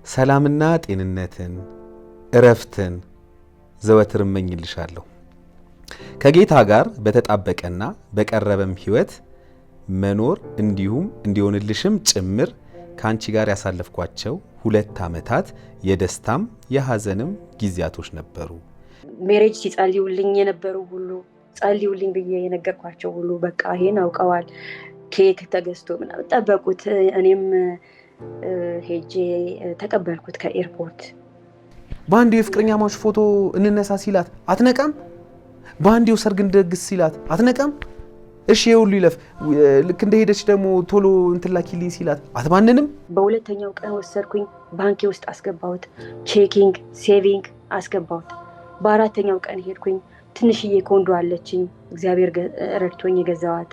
ሰላምና ጤንነትን እረፍትን ዘወትር እመኝልሻለሁ። ከጌታ ጋር በተጣበቀና በቀረበም ሕይወት መኖር እንዲሁም እንዲሆንልሽም ጭምር ካንቺ ጋር ያሳለፍኳቸው 2 ዓመታት የደስታም የሐዘንም ጊዜያቶች ነበሩ። ሜሬጅ ሲጸልዩልኝ የነበሩ ሁሉ ጸልዩልኝ ብዬ የነገርኳቸው ሁሉ በቃ ይሄን አውቀዋል። ኬክ ተገዝቶ ምናምን ጠበቁት። እኔም ሄጄ ተቀበልኩት ከኤርፖርት። በአንዴው የፍቅረኛሞች ፎቶ እንነሳ ሲላት አትነቃም? በአንዴው ሰርግ እንደግስ ሲላት አትነቃም? እሺ ይሁሉ ይለፍ ልክ እንደሄደች ደግሞ ቶሎ እንትላኪልኝ ሲላት አትባንንም? በሁለተኛው ቀን ወሰድኩኝ፣ ባንኬ ውስጥ አስገባሁት፣ ቼኪንግ ሴቪንግ አስገባሁት። በአራተኛው ቀን ሄድኩኝ፣ ትንሽዬ ኮንዶ አለችኝ እግዚአብሔር ረድቶኝ የገዛዋት፣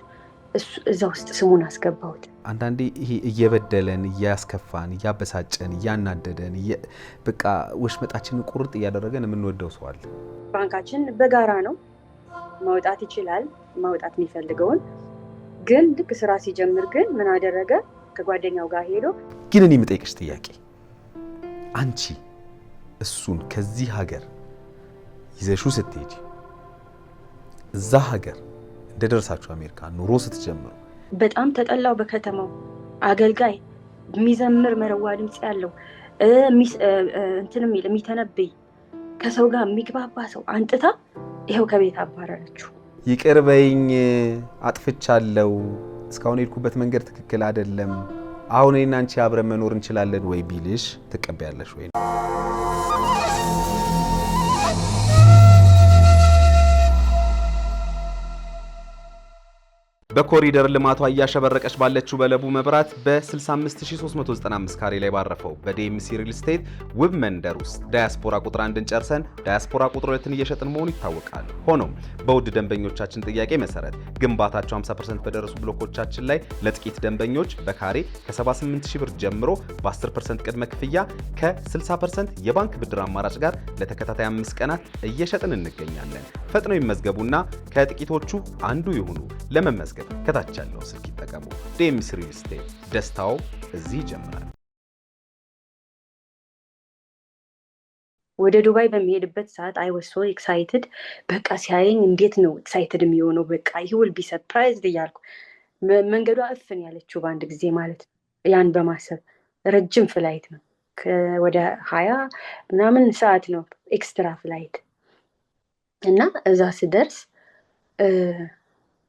እዛ ውስጥ ስሙን አስገባሁት። አንዳንዴ ይሄ እየበደለን እያስከፋን እያበሳጨን እያናደደን በቃ ወሽመጣችንን ቁርጥ እያደረገን የምንወደው ሰው አለ። ባንካችን በጋራ ነው፣ ማውጣት ይችላል ማውጣት የሚፈልገውን። ግን ልክ ስራ ሲጀምር ግን ምን አደረገ? ከጓደኛው ጋር ሄዶ ግን እኔ የምጠይቅሽ ጥያቄ አንቺ እሱን ከዚህ ሀገር ይዘሽው ስትሄጂ እዛ ሀገር እንደደረሳችሁ አሜሪካ ኑሮ ስትጀምሩ በጣም ተጠላው። በከተማው አገልጋይ የሚዘምር መረዋ ድምጽ ያለው እንትን የሚል የሚተነብይ ከሰው ጋር የሚግባባ ሰው አንጥታ ይሄው ከቤት አባረረችው። ይቅር በይኝ አጥፍቻለሁ፣ እስካሁን የሄድኩበት መንገድ ትክክል አይደለም፣ አሁን እኔና አንቺ አብረን መኖር እንችላለን ወይ ቢልሽ ትቀበያለሽ ወይ? በኮሪደር ልማቷ እያሸበረቀች ባለችው በለቡ መብራት በ65395 ካሬ ላይ ባረፈው በዲኤምሲ ሪል ስቴት ውብ መንደር ውስጥ ዳያስፖራ ቁጥር 1ን ጨርሰን ዳያስፖራ ቁጥር 2ን እየሸጥን መሆኑ ይታወቃል። ሆኖም በውድ ደንበኞቻችን ጥያቄ መሰረት ግንባታቸው 50% በደረሱ ብሎኮቻችን ላይ ለጥቂት ደንበኞች በካሬ ከ78000 ብር ጀምሮ በ10% ቅድመ ክፍያ ከ60% የባንክ ብድር አማራጭ ጋር ለተከታታይ 5 ቀናት እየሸጥን እንገኛለን። ፈጥነው ይመዝገቡና ከጥቂቶቹ አንዱ ይሁኑ። ለመመዝገብ ከታች ያለው ስልክ ይጠቀሙ። ዲኤምሲ ሪል ስቴት፣ ደስታው እዚህ ይጀምራል። ወደ ዱባይ በሚሄድበት ሰዓት አይ ዋስ ሶ ኤክሳይትድ። በቃ ሲያየኝ እንዴት ነው ኤክሳይትድ የሚሆነው? በቃ ይሁል ቢ ሰርፕራይዝድ እያልኩ መንገዷ እፍን ያለችው በአንድ ጊዜ ማለት ነው። ያን በማሰብ ረጅም ፍላይት ነው፣ ወደ 20 ምናምን ሰዓት ነው ኤክስትራ ፍላይት እና እዛ ስደርስ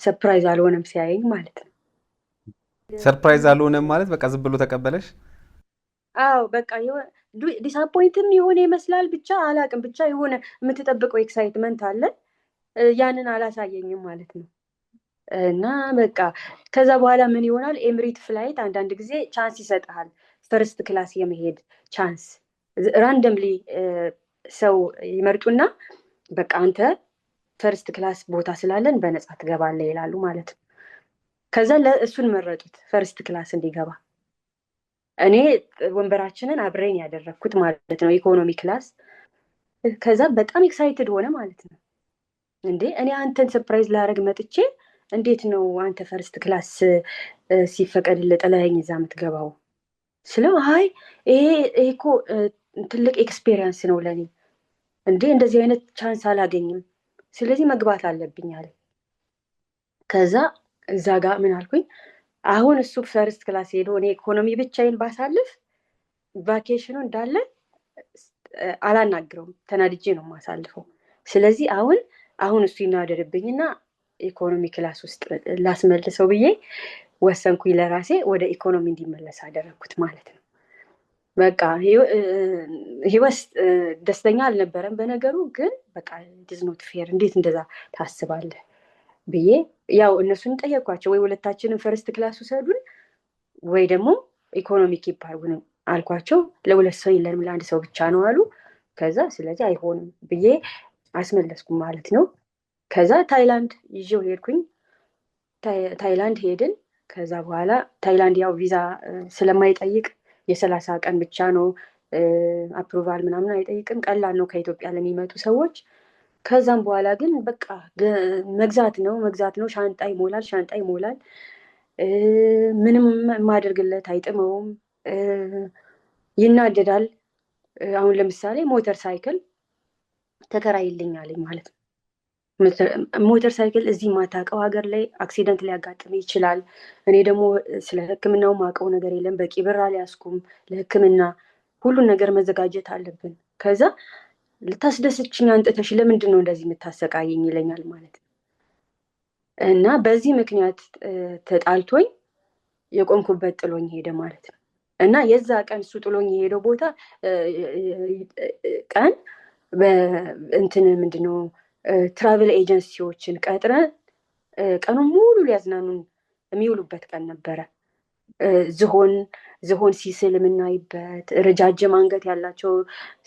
ሰርፕራይዝ አልሆነም ሲያየኝ ማለት ነው። ሰርፕራይዝ አልሆነም ማለት በቃ ዝም ብሎ ተቀበለሽ? አዎ በቃ ዲስአፖይንትም የሆነ ይመስላል፣ ብቻ አላቅም፣ ብቻ የሆነ የምትጠብቀው ኤክሳይትመንት አለ፣ ያንን አላሳየኝም ማለት ነው። እና በቃ ከዛ በኋላ ምን ይሆናል? ኤምሬት ፍላይት አንዳንድ ጊዜ ቻንስ ይሰጥሃል፣ ፈርስት ክላስ የመሄድ ቻንስ። ራንደምሊ ሰው ይመርጡና በቃ አንተ ፈርስት ክላስ ቦታ ስላለን በነፃ ትገባለህ ይላሉ ማለት ነው። ከዛ ለእሱን መረጡት ፈርስት ክላስ እንዲገባ። እኔ ወንበራችንን አብሬን ያደረግኩት ማለት ነው፣ ኢኮኖሚ ክላስ። ከዛ በጣም ኤክሳይትድ ሆነ ማለት ነው። እንዴ እኔ አንተን ሰርፕራይዝ ላደርግ መጥቼ እንዴት ነው አንተ ፈርስት ክላስ ሲፈቀድልህ ጥለኸኝ እዛ የምትገባው ስለው፣ አይ ይሄ እኮ ትልቅ ኤክስፔሪየንስ ነው ለኔ፣ እንዴ እንደዚህ አይነት ቻንስ አላገኝም፣ ስለዚህ መግባት አለብኝ አለ። ከዛ እዛ ጋር ምን አልኩኝ? አሁን እሱ ፈርስት ክላስ ሄዶ እኔ ኢኮኖሚ ብቻዬን ባሳልፍ ቫኬሽኑ እንዳለ አላናግረውም፣ ተናድጄ ነው የማሳልፈው። ስለዚህ አሁን እሱ ይናደርብኝና ኢኮኖሚ ክላስ ውስጥ ላስመልሰው ብዬ ወሰንኩኝ ለራሴ። ወደ ኢኮኖሚ እንዲመለስ አደረግኩት ማለት ነው። በቃ ህይወት ደስተኛ አልነበረም በነገሩ፣ ግን በቃ ኢትስ ኖት ፌር፣ እንዴት እንደዛ ታስባለህ ብዬ ያው እነሱን ጠየኳቸው። ወይ ሁለታችንን ፈርስት ክላስ ውሰዱን ወይ ደግሞ ኢኮኖሚክ ይባርጉን አልኳቸው። ለሁለት ሰው የለንም ለአንድ ሰው ብቻ ነው አሉ። ከዛ ስለዚህ አይሆንም ብዬ አስመለስኩም ማለት ነው። ከዛ ታይላንድ ይዤው ሄድኩኝ። ታይላንድ ሄድን። ከዛ በኋላ ታይላንድ ያው ቪዛ ስለማይጠይቅ የ30 ቀን ብቻ ነው አፕሩቫል ምናምን አይጠይቅም፣ ቀላል ነው ከኢትዮጵያ ለሚመጡ ሰዎች። ከዛም በኋላ ግን በቃ መግዛት ነው። ሻንጣ ይሞላል። ምንም የማደርግለት አይጥመውም። ይናደዳል። አሁን ለምሳሌ ሞተር ሳይክል ተከራይልኝ አለኝ ማለት ነው። ሞተር ሳይክል እዚህ ማታውቀው ሀገር ላይ አክሲደንት ሊያጋጥም ይችላል። እኔ ደግሞ ስለ ሕክምናው ማውቀው ነገር የለም። በቂ ብር አልያዝኩም ለሕክምና። ሁሉን ነገር መዘጋጀት አለብን። ከዛ ልታስደስችኝ አንጥተሽ ለምንድን ነው እንደዚህ የምታሰቃየኝ ይለኛል ማለት ነው። እና በዚህ ምክንያት ተጣልቶኝ የቆምኩበት ጥሎኝ ሄደ ማለት ነው። እና የዛ ቀን እሱ ጥሎኝ የሄደው ቦታ ቀን እንትን ምንድነው ትራቨል ኤጀንሲዎችን ቀጥረን ቀኑን ሙሉ ሊያዝናኑን የሚውሉበት ቀን ነበረ። ዝሆን ሲስል የምናይበት፣ ረጃጅም አንገት ያላቸው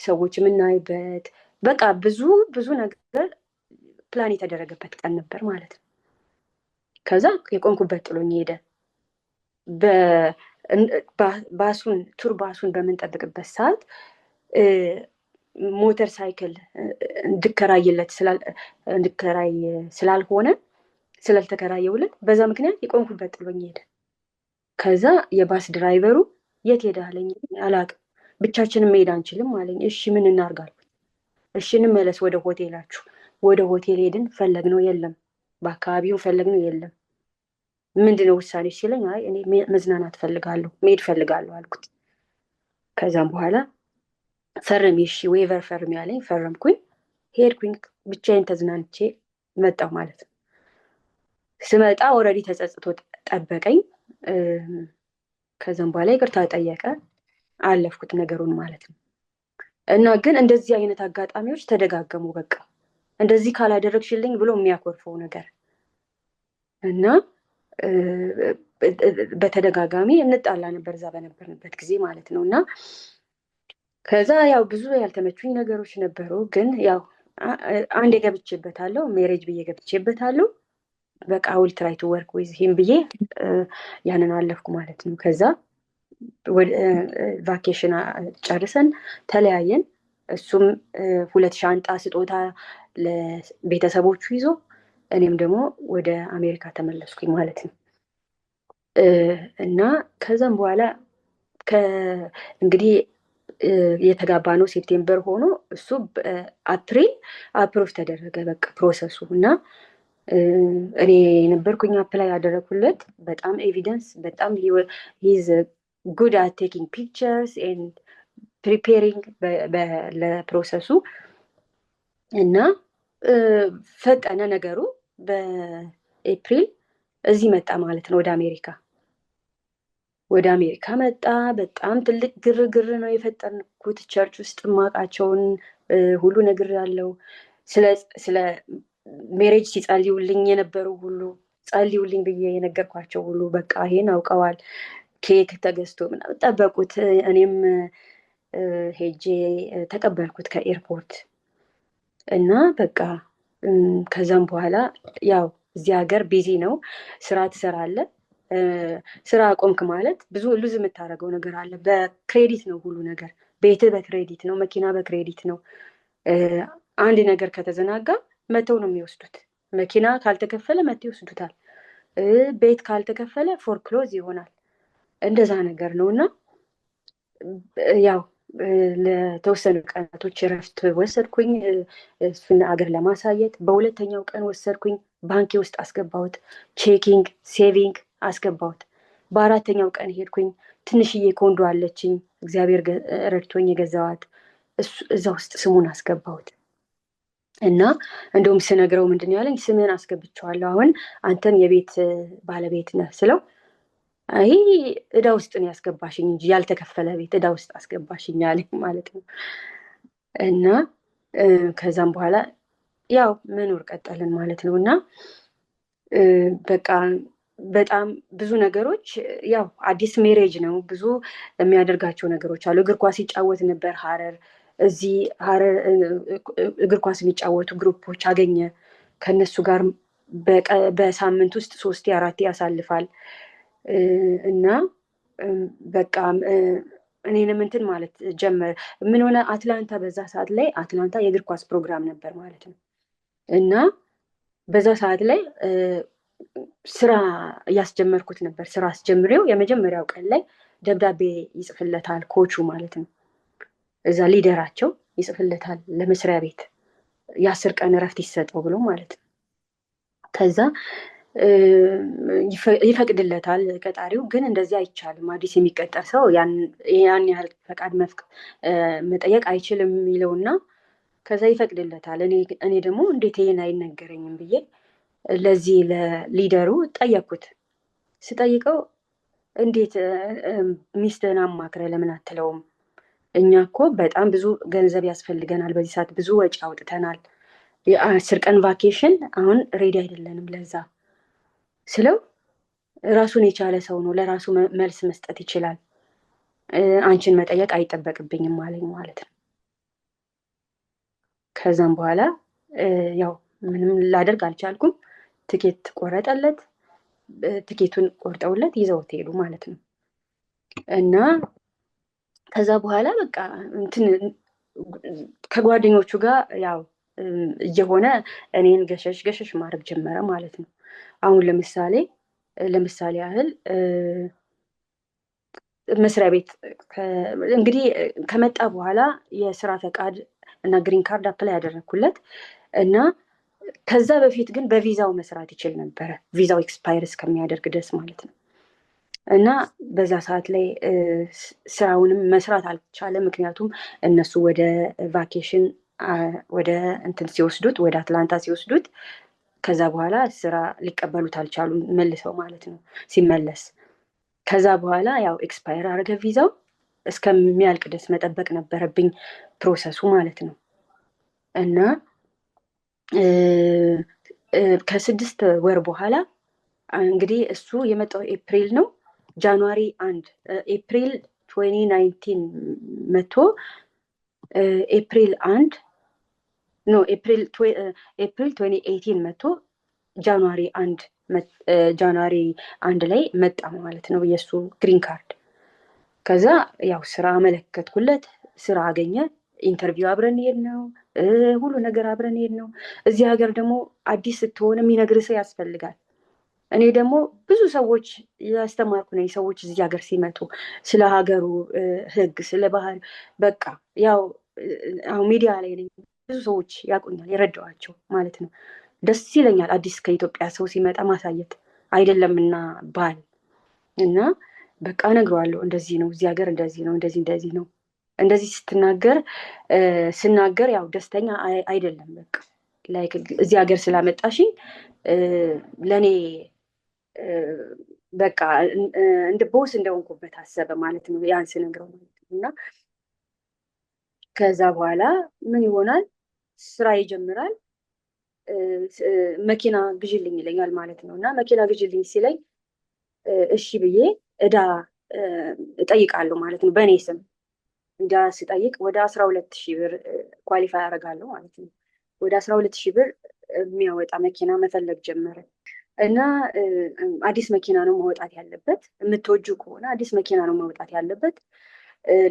ሰዎች የምናይበት፣ በቃ ብዙ ብዙ ነገር ፕላን የተደረገበት ቀን ነበር ማለት ነው። ከዛ የቆምኩበት ጥሎኝ ሄደ። ቱር ባሱን በምንጠብቅበት ሰዓት ሞተር ሳይክል እንድከራይ ስላልሆነ ስላልተከራየውለት በዛ ምክንያት የቆምኩበት ጥሎኝ ሄደ። ከዛ የባስ ድራይቨሩ የት ሄደ አለኝ። አላቅም፣ ብቻችንን መሄድ አንችልም አለኝ። እሺ ምን እናርጋል? እሺ እንመለስ ወደ ሆቴላችሁ። ወደ ሆቴል ሄድን፣ ፈለግነው የለም፣ በአካባቢው ፈለግነው የለም። ምንድነው ውሳኔ ሲለኝ፣ አይ እኔ መዝናናት ፈልጋለሁ፣ መሄድ ፈልጋለሁ አልኩት። ከዛም በኋላ ፈርም፣ እሺ ዌቨር ፈርም ያለኝ ፈረምኩኝ፣ ሄድኩኝ። ብቻዬን ተዝናንቼ መጣሁ ማለት ነው። ስመጣ ኦልሬዲ ተጸጽቶ ጠበቀኝ። ከዛም በኋላ ይቅርታ ጠየቀ፣ አለፍኩት ነገሩን ማለት ነው። እና ግን እንደዚህ አይነት አጋጣሚዎች ተደጋገሙ። በቃ እንደዚህ ካላደረግሽልኝ ብሎ የሚያኮርፈው ነገር እና በተደጋጋሚ እንጣላ ነበር እዛ በነበርንበት ጊዜ ማለት ነው። እና ከዛ ያው ብዙ ያልተመቹኝ ነገሮች ነበሩ። ግን ያው አንድ የገብቼበታለሁ፣ ሜሬጅ ብዬ ገብቼበታለሁ። በቃ ውል ትራይ ቱ ወርክ ዊዝ ሂም ብዬ ያንን አለፍኩ ማለት ነው። ከዛ ቫኬሽን ጨርሰን ተለያየን። እሱም 2 ሻንጣ ስጦታ ለቤተሰቦቹ ይዞ እኔም ደግሞ ወደ አሜሪካ ተመለስኩኝ ማለት ነው። እና ከዛም በኋላ እንግዲህ የተጋባ ነው ሴፕቴምበር ሆኖ እሱ አፕሪል አፕሮቭ ተደረገ በቃ ፕሮሰሱ። እና እኔ የነበርኩኝ አፕላይ ያደረኩለት በጣም ኤቪደንስ በጣም ሂዝ ጉድ አት ቴኪንግ ፒክቸርስ ኤንድ ፕሪፔሪንግ ለፕሮሰሱ። እና ፈጠነ ነገሩ። በኤፕሪል እዚህ መጣ ማለት ነው ወደ አሜሪካ መጣ። በጣም ትልቅ ግርግር ነው የፈጠርኩት። ቸርች ውስጥ ማቃቸውን ሁሉ ነገር ያለው ስለ ሜሬጅ ሲጸልዩልኝ የነበሩ ሁሉ ጸልዩልኝ ብዬ የነገርኳቸው ሁሉ በቃ ይሄን አውቀዋል። ኬክ ተገዝቶ ምናምን ጠበቁት። እኔም ሄጄ ተቀበልኩት ከኤርፖርት። እና በቃ ከዛም በኋላ ያው እዚህ ሀገር ቢዚ ነው፣ ስራ ትሰራለህ። ስራ አቆምክ ማለት ብዙ ሉዝ የምታደርገው ነገር አለ። በክሬዲት ነው ሁሉ ነገር። ቤትህ በክሬዲት ነው፣ መኪና በክሬዲት ነው። አንድ ነገር ከተዘናጋ መተው ነው የሚወስዱት። መኪና ካልተከፈለ መተው ይወስዱታል። ቤት ካልተከፈለ ፎርክሎዝ ይሆናል። እንደዛ ነገር ነው። እና ያው ለተወሰኑ ቀናቶች እረፍት ወሰድኩኝ እሱን አገር ለማሳየት። በሁለተኛው ቀን ወሰድኩኝ፣ ባንኬ ውስጥ አስገባሁት፣ ቼኪንግ ሴቪንግ አስገባሁት። በአራተኛው ቀን ሄድኩኝ፣ ትንሽዬ ኮንዶ አለችኝ እግዚአብሔር ረድቶኝ የገዛዋት፣ እዛ ውስጥ ስሙን አስገባሁት። እና እንደውም ስነግረው ምንድን ያለኝ፣ ስምህን አስገብቼዋለሁ፣ አሁን አንተም የቤት ባለቤት ነህ ስለው፣ ይህ እዳ ውስጥ ነው ያስገባሽኝ እንጂ ያልተከፈለ ቤት እዳ ውስጥ አስገባሽኝ አለኝ ማለት ነው። እና ከዛም በኋላ ያው መኖር ቀጠልን ማለት ነው። እና በቃ በጣም ብዙ ነገሮች፣ ያው አዲስ ሜሬጅ ነው፣ ብዙ የሚያደርጋቸው ነገሮች አሉ። እግር ኳስ ይጫወት ነበር ሀረር። እዚህ ሀረር እግር ኳስ የሚጫወቱ ግሩፖች አገኘ። ከነሱ ጋር በሳምንት ውስጥ 3-4 ያሳልፋል። እና በቃ እኔንም እንትን ማለት ጀመረ። ምን ሆነ፣ አትላንታ በዛ ሰዓት ላይ አትላንታ የእግር ኳስ ፕሮግራም ነበር ማለት ነው። እና በዛ ሰዓት ላይ ስራ እያስጀመርኩት ነበር። ስራ አስጀምሬው የመጀመሪያው ቀን ላይ ደብዳቤ ይጽፍለታል ኮቹ ማለት ነው። እዛ ሊደራቸው ይጽፍለታል ለመስሪያ ቤት የ10 ቀን እረፍት ይሰጠው ብሎ ማለት ነው። ከዛ ይፈቅድለታል ቀጣሪው። ግን እንደዚህ አይቻልም፣ አዲስ የሚቀጠር ሰው ያን ያህል ፈቃድ መጠየቅ አይችልም የሚለውና ከዛ ይፈቅድለታል። እኔ ደግሞ እንዴት ይሄን አይነገረኝም ብዬ ለዚህ ለሊደሩ ጠየቅኩት። ስጠይቀው እንዴት ሚስትህን አማክረህ ለምን አትለውም? እኛ እኮ በጣም ብዙ ገንዘብ ያስፈልገናል፣ በዚህ ሰዓት ብዙ ወጪ አውጥተናል፣ የ10 ቀን ቫኬሽን አሁን ሬዲ አይደለንም ለዛ ስለው ራሱን የቻለ ሰው ነው፣ ለራሱ መልስ መስጠት ይችላል፣ አንቺን መጠየቅ አይጠበቅብኝም አለኝ ማለት ነው። ከዛም በኋላ ያው ምንም ላደርግ አልቻልኩም። ትኬት ቆረጠለት፣ ትኬቱን ቆርጠውለት ይዘውት ሄዱ ማለት ነው። እና ከዛ በኋላ በቃ እንትን ከጓደኞቹ ጋር ያው እየሆነ እኔን ገሸሽ ማድረግ ጀመረ ማለት ነው። አሁን ለምሳሌ ያህል መስሪያ ቤት እንግዲህ ከመጣ በኋላ የስራ ፈቃድ እና ግሪን ካርድ አፕላይ ያደረግኩለት እና ከዛ በፊት ግን በቪዛው መስራት ይችል ነበረ፣ ቪዛው ኤክስፓየር እስከሚያደርግ ድረስ ማለት ነው። እና በዛ ሰዓት ላይ ስራውንም መስራት አልቻለም። ምክንያቱም እነሱ ወደ ቫኬሽን ወደ እንትን ሲወስዱት፣ ወደ አትላንታ ሲወስዱት ከዛ በኋላ ስራ ሊቀበሉት አልቻሉም መልሰው ማለት ነው ሲመለስ። ከዛ በኋላ ያው ኤክስፓየር አደረገ ቪዛው። እስከሚያልቅ ድረስ መጠበቅ ነበረብኝ ፕሮሰሱ ማለት ነው። እና ከ6 ወር በኋላ እንግዲህ እሱ የመጣው ኤፕሪል ነው። ጃንዋሪ 1 ኤፕሪል 2019 መቶ ኤፕሪል 2018 መቶ ጃንዋሪ 1 ላይ መጣ ማለት ነው የእሱ ግሪን ካርድ። ከዛ ያው ስራ አመለከትኩለት፣ ስራ አገኘ። ኢንተርቪው አብረን ሄድ ነው፣ ሁሉ ነገር አብረን ሄድ ነው። እዚህ ሀገር ደግሞ አዲስ ስትሆን የሚነግር ሰው ያስፈልጋል። እኔ ደግሞ ብዙ ሰዎች ያስተማርኩ ነኝ። ሰዎች እዚህ ሀገር ሲመጡ ስለ ሀገሩ ሕግ ስለ ባህል በቃ ያው አሁን ሚዲያ ላይ ነኝ፣ ብዙ ሰዎች ያውቁኛል፣ የረዳኋቸው ማለት ነው። ደስ ይለኛል አዲስ ከኢትዮጵያ ሰው ሲመጣ ማሳየት አይደለምና ባህል እና በቃ እነግረዋለሁ፣ እንደዚህ ነው እዚህ ሀገር እንደዚህ ነው፣ እንደዚህ ነው። እንደዚህ ስናገር ያው ደስተኛ አይደለም። በቃ ላይክ እዚህ ሀገር ስላመጣሽኝ ለእኔ በቃ እንደ ቦስ እንደሆንኩበት አሰበ ማለት ነው፣ ያን ስነግረው ማለት ነው። እና ከዛ በኋላ ምን ይሆናል፣ ስራ ይጀምራል። መኪና ግዢልኝ ይለኛል ማለት ነው። እና መኪና ግዢልኝ ሲለኝ እሺ ብዬ እዳ እጠይቃለሁ ማለት ነው። በእኔ ስም እዳ ስጠይቅ ወደ 12,000 ብር ኳሊፋይ ያደርጋለሁ ማለት ነው። ወደ 12,000 ብር የሚያወጣ መኪና መፈለግ ጀመረ። እና አዲስ መኪና ነው ማውጣት ያለበት፣ የምትወጁ ከሆነ አዲስ መኪና ነው ማውጣት ያለበት፣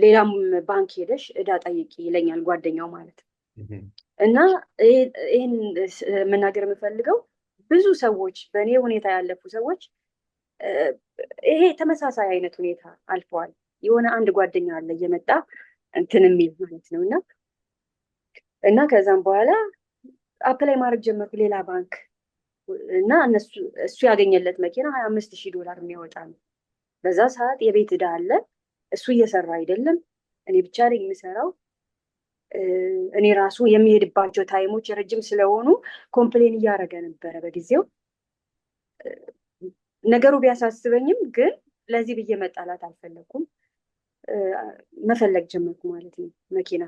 ሌላም ባንክ ሄደሽ እዳ ጠይቂ ይለኛል ጓደኛው ማለት ነው። እና ይህን መናገር የምፈልገው ብዙ ሰዎች በእኔ ሁኔታ ያለፉ ሰዎች ይሄ ተመሳሳይ አይነት ሁኔታ አልፈዋል። የሆነ አንድ ጓደኛ አለ እየመጣ እንትን የሚል ማለት ነው። እና ከዛም በኋላ አፕላይ ማድረግ ጀመርኩ ሌላ ባንክ እና እሱ ያገኘለት መኪና $25,000 የሚያወጣ ነው። በዛ ሰዓት የቤት ዕዳ አለ፣ እሱ እየሰራ አይደለም፣ እኔ ብቻ ነኝ የምሰራው። እኔ ራሱ የሚሄድባቸው ታይሞች ረጅም ስለሆኑ ኮምፕሌን እያደረገ ነበረ በጊዜው። ነገሩ ቢያሳስበኝም ግን ለዚህ ብዬ መጣላት አልፈለኩም። መፈለግ ጀመርኩ ማለት ነው መኪና።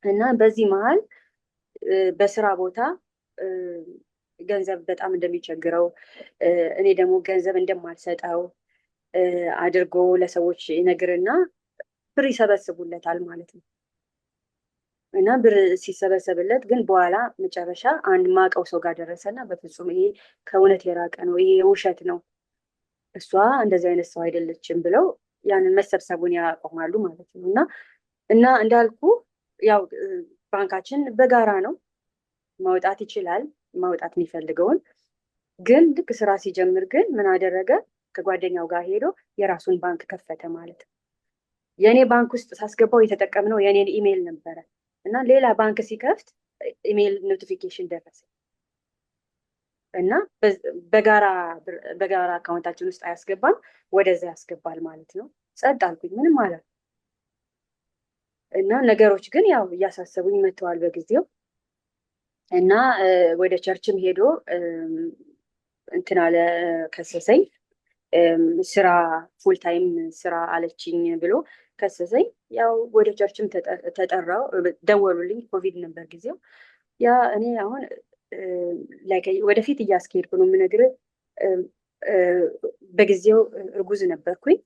እና በዚህ መሀል በስራ ቦታ ገንዘብ በጣም እንደሚቸግረው እኔ ደግሞ ገንዘብ እንደማልሰጠው አድርጎ ለሰዎች ይነግርና ብር ይሰበስቡለታል ማለት ነው። እና ብር ሲሰበሰብለት ግን በኋላ መጨረሻ አንድ ማቀው ሰው ጋር ደረሰና በፍጹም ይሄ ከእውነት የራቀ ነው፣ ይሄ ውሸት ነው፣ እሷ እንደዚህ አይነት ሰው አይደለችም ብለው ያንን መሰብሰቡን ያቆማሉ ማለት ነው። እና እንዳልኩ ያው ባንካችን በጋራ ነው፣ ማውጣት ይችላል ማውጣት የሚፈልገውን። ግን ልክ ስራ ሲጀምር ግን ምን አደረገ? ከጓደኛው ጋር ሄዶ የራሱን ባንክ ከፈተ ማለት ነው። የእኔ ባንክ ውስጥ ሳስገባው የተጠቀምነው የእኔን ኢሜይል ነበረ እና ሌላ ባንክ ሲከፍት ኢሜይል ኖቲፊኬሽን ደረሰ እና በጋራ አካውንታችን ውስጥ አያስገባም፣ ወደዛ ያስገባል ማለት ነው። ጸጥ አልኩኝ፣ ምንም ማለት እና ነገሮች ግን ያው እያሳሰቡኝ መጥተዋል በጊዜው እና ወደ ቸርችም ሄዶ እንትን አለ ከሰሰኝ። ስራ ፉል ታይም ስራ አለችኝ ብሎ ከሰሰኝ። ያው ወደ ቸርችም ተጠራው፣ ደወሉልኝ። ኮቪድ ነበር ጊዜው። ያ እኔ አሁን ወደፊት እያስኬድኩ ነው የምነግርህ። በጊዜው እርጉዝ ነበርኩኝ።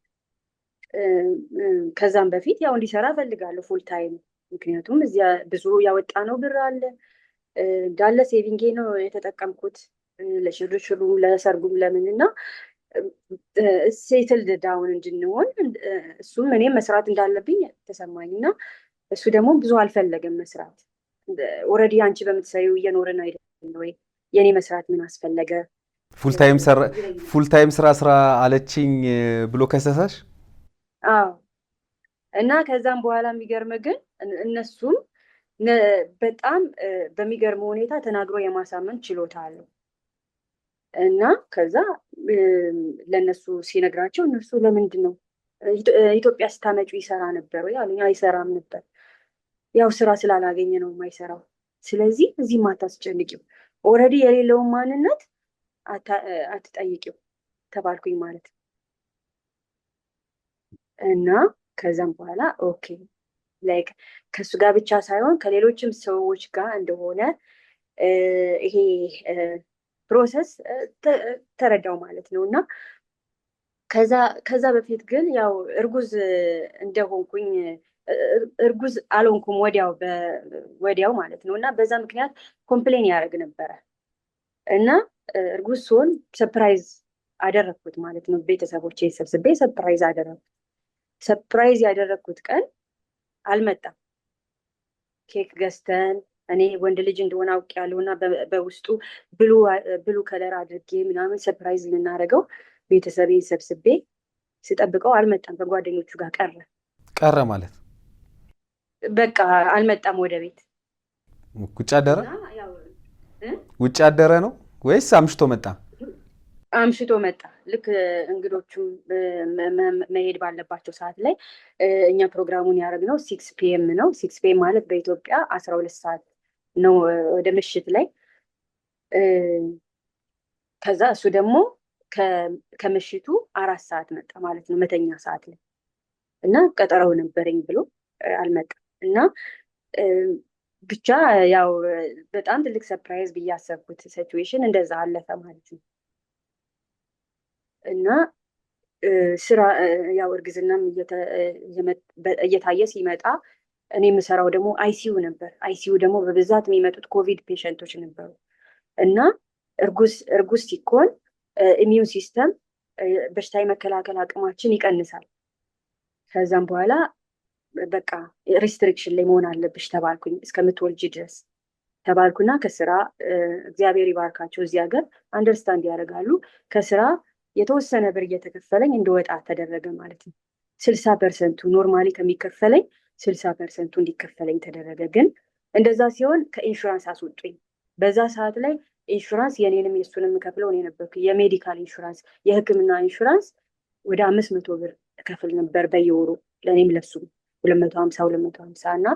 ከዛም በፊት ያው እንዲሰራ እፈልጋለሁ ፉል ታይም፣ ምክንያቱም እዚያ ብዙ ያወጣ ነው ብር አለ እንዳለ ሴቪንጌ ነው የተጠቀምኩት ለሽርሽሩ ለሰርጉም ለምን እና ሴትልድ ዳውን እንድንሆን እሱም እኔም መስራት እንዳለብኝ ተሰማኝ እና እሱ ደግሞ ብዙ አልፈለገም መስራት። ኦልሬዲ አንቺ በምትሰሪው እየኖርን አይደለም ወይ የኔ መስራት ምን አስፈለገ? ፉል ታይም ስራ አለችኝ ብሎ ከሰሰሽ? አዎ። እና ከዛም በኋላ የሚገርም ግን እነሱም በጣም በሚገርም ሁኔታ ተናግሮ የማሳመን ችሎታ አለው እና ከዛ ለእነሱ ሲነግራቸው እነሱ ለምንድን ነው ኢትዮጵያ ስታመጩ ይሰራ ነበር ወይ አሉኝ። አይሰራም ነበር፣ ያው ስራ ስላላገኘ ነው የማይሰራው። ስለዚህ እዚህም አታስጨንቂው፣ ኦልሬዲ የሌለውን ማንነት አትጠይቂው ተባልኩኝ ማለት ነው። እና ከዛም በኋላ ኦኬ ላይክ ከእሱ ጋር ብቻ ሳይሆን ከሌሎችም ሰዎች ጋር እንደሆነ ይሄ ፕሮሰስ ተረዳው ማለት ነው። እና ከዛ በፊት ግን ያው እርጉዝ እንደሆንኩኝ እርጉዝ አልሆንኩም ወዲያው ማለት ነው። እና በዛ ምክንያት ኮምፕሌን ያደርግ ነበረ እና እርጉዝ ሲሆን ሰፕራይዝ አደረግኩት ማለት ነው። ቤተሰቦቼ ሰብስቤ ሰፕራይዝ አደረግኩት። ሰፕራይዝ ያደረግኩት ቀን አልመጣም። ኬክ ገዝተን እኔ ወንድ ልጅ እንደሆነ አውቄያለሁ እና በውስጡ ብሉ ከለር አድርጌ ምናምን ሰፕራይዝ ልናደርገው ቤተሰቤን ሰብስቤ ስጠብቀው አልመጣም። ከጓደኞቹ ጋር ቀረ ማለት በቃ አልመጣም ወደ ቤት። ውጭ አደረ ነው ወይስ አምሽቶ መጣ? አምሽቶ መጣ። ልክ እንግዶቹም መሄድ ባለባቸው ሰዓት ላይ እኛ ፕሮግራሙን ያደረግነው 6 ፒኤም ነው። 6 ፒኤም ማለት በኢትዮጵያ 12 ሰዓት ነው ወደ ምሽት ላይ። ከዛ እሱ ደግሞ ከምሽቱ 4 ሰዓት መጣ ማለት ነው፣ መተኛ ሰዓት ላይ እና ቀጠረው ነበረኝ ብሎ አልመጣም። እና ብቻ ያው በጣም ትልቅ ሰርፕራይዝ ብዬ ያሰብኩት ሲቹዌሽን እንደዛ አለፈ ማለት ነው። እና ስራ ያው እርግዝናም እየታየ ሲመጣ እኔ የምሰራው ደግሞ አይሲዩ ነበር። አይሲዩ ደግሞ በብዛት የሚመጡት ኮቪድ ፔሸንቶች ነበሩ እና እርጉዝ ሲኮን ኢሚዩን ሲስተም በሽታ የመከላከል አቅማችን ይቀንሳል። ከዛም በኋላ በቃ ሪስትሪክሽን ላይ መሆን አለብሽ ተባልኩኝ እስከምትወልጂ ድረስ ተባልኩና ከስራ እግዚአብሔር ይባርካቸው እዚህ ሀገር አንደርስታንድ ያደርጋሉ። ከስራ የተወሰነ ብር እየተከፈለኝ እንደወጣ ተደረገ ማለት ነው። 60% ኖርማሊ ከሚከፈለኝ 60% እንዲከፈለኝ ተደረገ። ግን እንደዛ ሲሆን ከኢንሹራንስ አስወጡኝ። በዛ ሰዓት ላይ ኢንሹራንስ የኔንም የሱንም ከፍለው ነው የነበርኩ። የሜዲካል ኢንሹራንስ የሕክምና ኢንሹራንስ ወደ 500 ብር እከፍል ነበር በየወሩ ለእኔም ለሱ 250 እና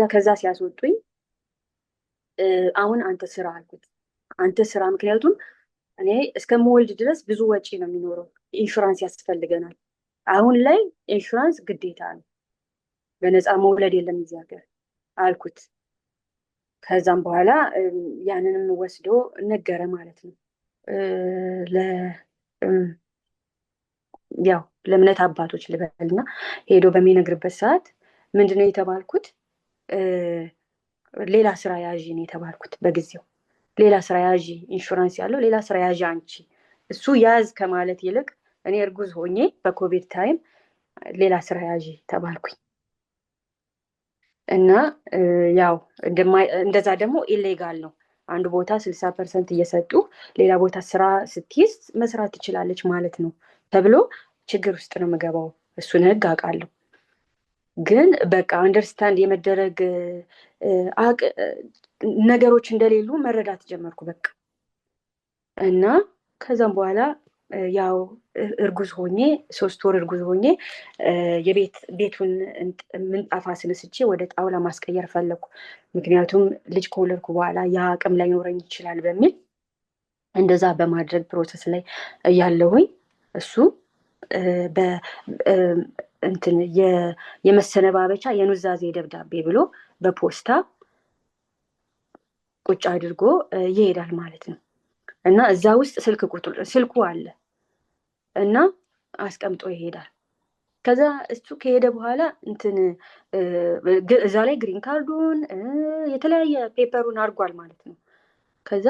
ከዛ ሲያስወጡኝ አሁን አንተ ስራ አልኩት። አንተ ስራ፣ ምክንያቱም እኔ እስከምወልድ ድረስ ብዙ ወጪ ነው የሚኖረው፣ ኢንሹራንስ ያስፈልገናል። አሁን ላይ ኢንሹራንስ ግዴታ ነው፣ በነፃ መውለድ የለም እዚህ ሀገር አልኩት። ከዛም በኋላ ያንንም ወስዶ ነገረ ማለት ነው። ያው ለእምነት አባቶች ልበልና ሄዶ በሚነግርበት ሰዓት ምንድነው የተባልኩት? ሌላ ስራ ያዥ ነው የተባልኩት በጊዜው። ሌላ ስራ ያዥ፣ ኢንሹራንስ ያለው ሌላ ስራ ያዥ አንቺ። እሱ ያዝ ከማለት ይልቅ እኔ እርጉዝ ሆኜ በኮቪድ ታይም ሌላ ስራ ያዥ ተባልኩኝ። እና ያው እንደዛ ደግሞ ኢሌጋል ነው። አንድ ቦታ 60% እየሰጡ ሌላ ቦታ ስራ ስትይዝ መስራት ትችላለች ማለት ነው። ተብሎ ችግር ውስጥ ነው የምገባው። እሱን ህግ አውቃለሁ፣ ግን በቃ አንደርስታንድ የመደረግ ነገሮች እንደሌሉ መረዳት ጀመርኩ በቃ። እና ከዛም በኋላ ያው እርጉዝ ሆኜ 3 ወር እርጉዝ ሆኜ ቤቱን ምንጣፍ አስነስቼ ወደ ጣውላ ማስቀየር ፈለኩ። ምክንያቱም ልጅ ከወለድኩ በኋላ ያ አቅም ላይኖረኝ ይችላል በሚል እንደዛ በማድረግ ፕሮሰስ ላይ እያለሁኝ እሱ እንትን የመሰነባበቻ የኑዛዜ ደብዳቤ ብሎ በፖስታ ቁጭ አድርጎ ይሄዳል ማለት ነው። እና እዛ ውስጥ ስልኩ አለ እና አስቀምጦ ይሄዳል። ከዛ እሱ ከሄደ በኋላ እንትን እዛ ላይ ግሪን ካርዱን የተለያየ ፔፐሩን አድርጓል ማለት ነው። ከዛ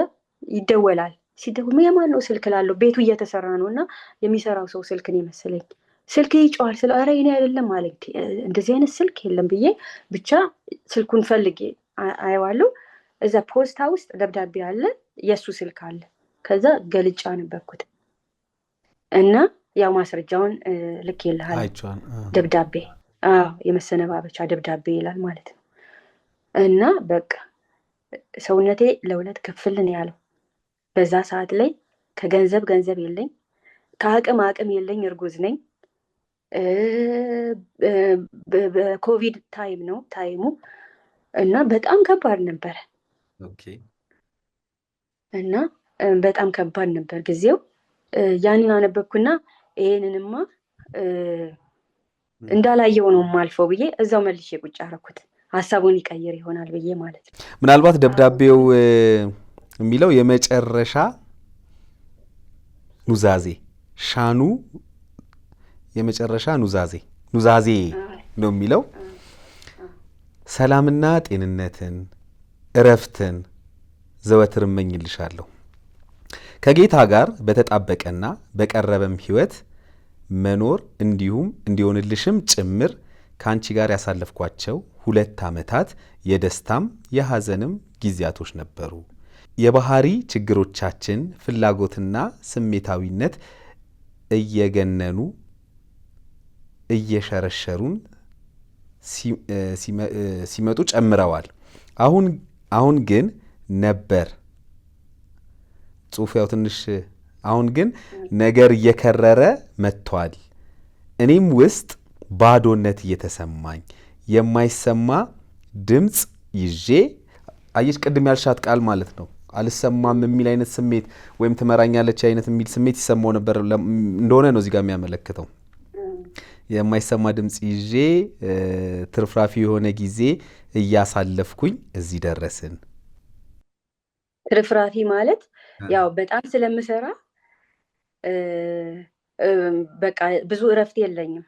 ይደወላል። ሲደውል የማን ነው ስልክ ላለው ቤቱ እየተሰራ ነው እና የሚሰራው ሰው ስልክን የመሰለኝ ስልክ ይጮሃል ስለ ኧረ እኔ አይደለም ማለት እንደዚህ አይነት ስልክ የለም ብዬ ብቻ ስልኩን ፈልጌ አየዋለሁ። እዛ ፖስታ ውስጥ ደብዳቤ አለ፣ የእሱ ስልክ አለ። ከዛ ገልጫ ነበርኩት እና ያው ማስረጃውን ልክ ይልሃል ደብዳቤ የመሰነባበቻ ደብዳቤ ይላል ማለት ነው። እና በቃ ሰውነቴ ለሁለት ክፍልን ያለው በዛ ሰዓት ላይ ከገንዘብ የለኝ፣ ከአቅም የለኝ፣ እርጉዝ ነኝ። በኮቪድ ታይም ነው ታይሙ እና በጣም ከባድ ነበረ። እና በጣም ከባድ ነበር ጊዜው። ያንን አነበብኩና ይሄንንማ እንዳላየው ነው የማልፈው ብዬ እዛው መልሼ ቁጭ አደረኩት። ሀሳቡን ይቀይር ይሆናል ብዬ ማለት ነው። ምናልባት ደብዳቤው የሚለው የመጨረሻ ኑዛዜ ሻኑ የመጨረሻ ኑዛዜ ነው የሚለው። ሰላምና ጤንነትን እረፍትን ዘወትር እመኝልሻለሁ። ከጌታ ጋር በተጣበቀና በቀረበም ሕይወት መኖር እንዲሁም እንዲሆንልሽም ጭምር ከአንቺ ጋር ያሳለፍኳቸው 2 ዓመታት የደስታም የሐዘንም ጊዜያቶች ነበሩ። የባህሪ ችግሮቻችን ፍላጎትና ስሜታዊነት እየገነኑ እየሸረሸሩን ሲመጡ ጨምረዋል። አሁን ግን ነበር ጽሑፍ ያው ትንሽ አሁን ግን ነገር እየከረረ መጥቷል። እኔም ውስጥ ባዶነት እየተሰማኝ የማይሰማ ድምፅ ይዤ አየሽ፣ ቅድም ያልሻት ቃል ማለት ነው አልሰማም የሚል አይነት ስሜት ወይም ትመራኛለች አይነት የሚል ስሜት ይሰማው ነበር እንደሆነ ነው እዚህ ጋር የሚያመለክተው። የማይሰማ ድምፅ ይዤ ትርፍራፊ የሆነ ጊዜ እያሳለፍኩኝ እዚህ ደረስን። ትርፍራፊ ማለት ያው በጣም ስለምሰራ በቃ ብዙ እረፍት የለኝም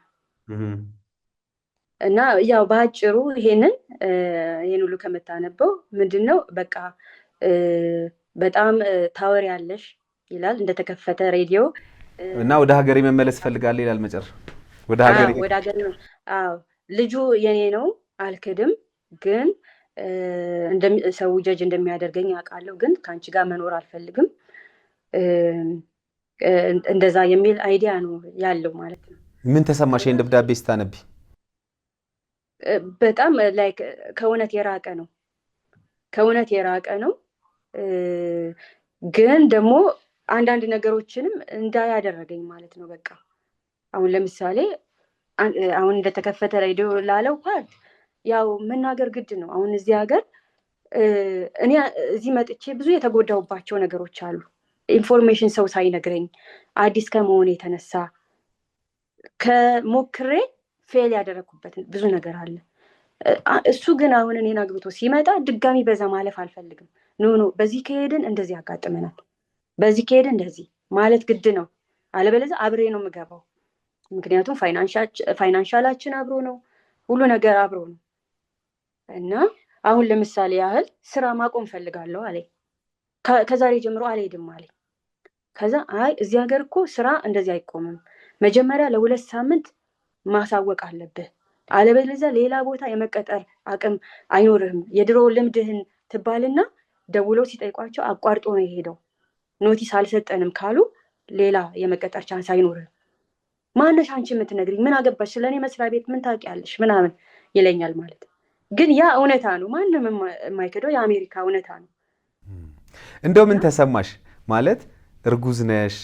እና ያው በአጭሩ ይሄን ሁሉ ከምታነበው ምንድነው በቃ በጣም ታወር ያለሽ ይላል እንደተከፈተ ሬዲዮ እና ወደ ሀገሬ መመለስ ፈልጋለሁ ይላል መጨረሻ። ወደ ሀገሬ ልጁ የኔ ነው አልክድም፣ ግን ሰው ጀጅ እንደሚያደርገኝ አውቃለሁ፣ ግን ከአንቺ ጋር መኖር አልፈልግም፣ እንደዛ የሚል አይዲያ ነው ያለው ማለት ነው። ምን ተሰማሽ ይሄን ደብዳቤ ስታነቢ? በጣም ላይክ ከእውነት የራቀ ነው ግን ደግሞ አንዳንድ ነገሮችንም እንዳያደረገኝ ማለት ነው። በቃ አሁን ለምሳሌ አሁን እንደተከፈተ ሬዲዮ ላለው ፓርት ያው መናገር ግድ ነው። አሁን እዚህ ሀገር እኔ እዚህ መጥቼ ብዙ የተጎዳሁባቸው ነገሮች አሉ። ኢንፎርሜሽን ሰው ሳይነግረኝ አዲስ ከመሆን የተነሳ ከሞክሬ ፌል ያደረኩበት ብዙ ነገር አለ። እሱ ግን አሁን እኔን አግብቶ ሲመጣ ድጋሚ በዛ ማለፍ አልፈልግም። ኖ በዚህ ከሄድን እንደዚህ ያጋጥመናል፣ በዚህ ከሄድን እንደዚህ ማለት ግድ ነው። አለበለዚያ አብሬ ነው የምገባው። ምክንያቱም ፋይናንሻላችን አብሮ ነው፣ ሁሉ ነገር አብሮ ነው። እና አሁን ለምሳሌ ያህል ስራ ማቆም ፈልጋለሁ አለኝ። ከዛሬ ጀምሮ አልሄድም አለኝ። ከዛ አይ እዚህ ሀገር እኮ ስራ እንደዚህ አይቆምም፣ መጀመሪያ ለ2 ሳምንት ማሳወቅ አለብህ፣ አለበለዚያ ሌላ ቦታ የመቀጠር አቅም አይኖርህም፣ የድሮ ልምድህን ትባልና ደውሎ ሲጠይቋቸው አቋርጦ ነው የሄደው። ኖቲስ አልሰጠንም ካሉ ሌላ የመቀጠር ቻንስ አይኖርህም ማነሽ አንቺ የምትነግሪኝ? ምን አገባሽ? ስለኔ መስሪያ ቤት ምን ታውቂያለሽ? ምናምን ይለኛል ማለት ነው። ግን ያ እውነታ ነው፣ ማንም የማይክደው የአሜሪካ እውነታ ነው። እንደው ምን ተሰማሽ? ማለት እርጉዝ ነሽ፣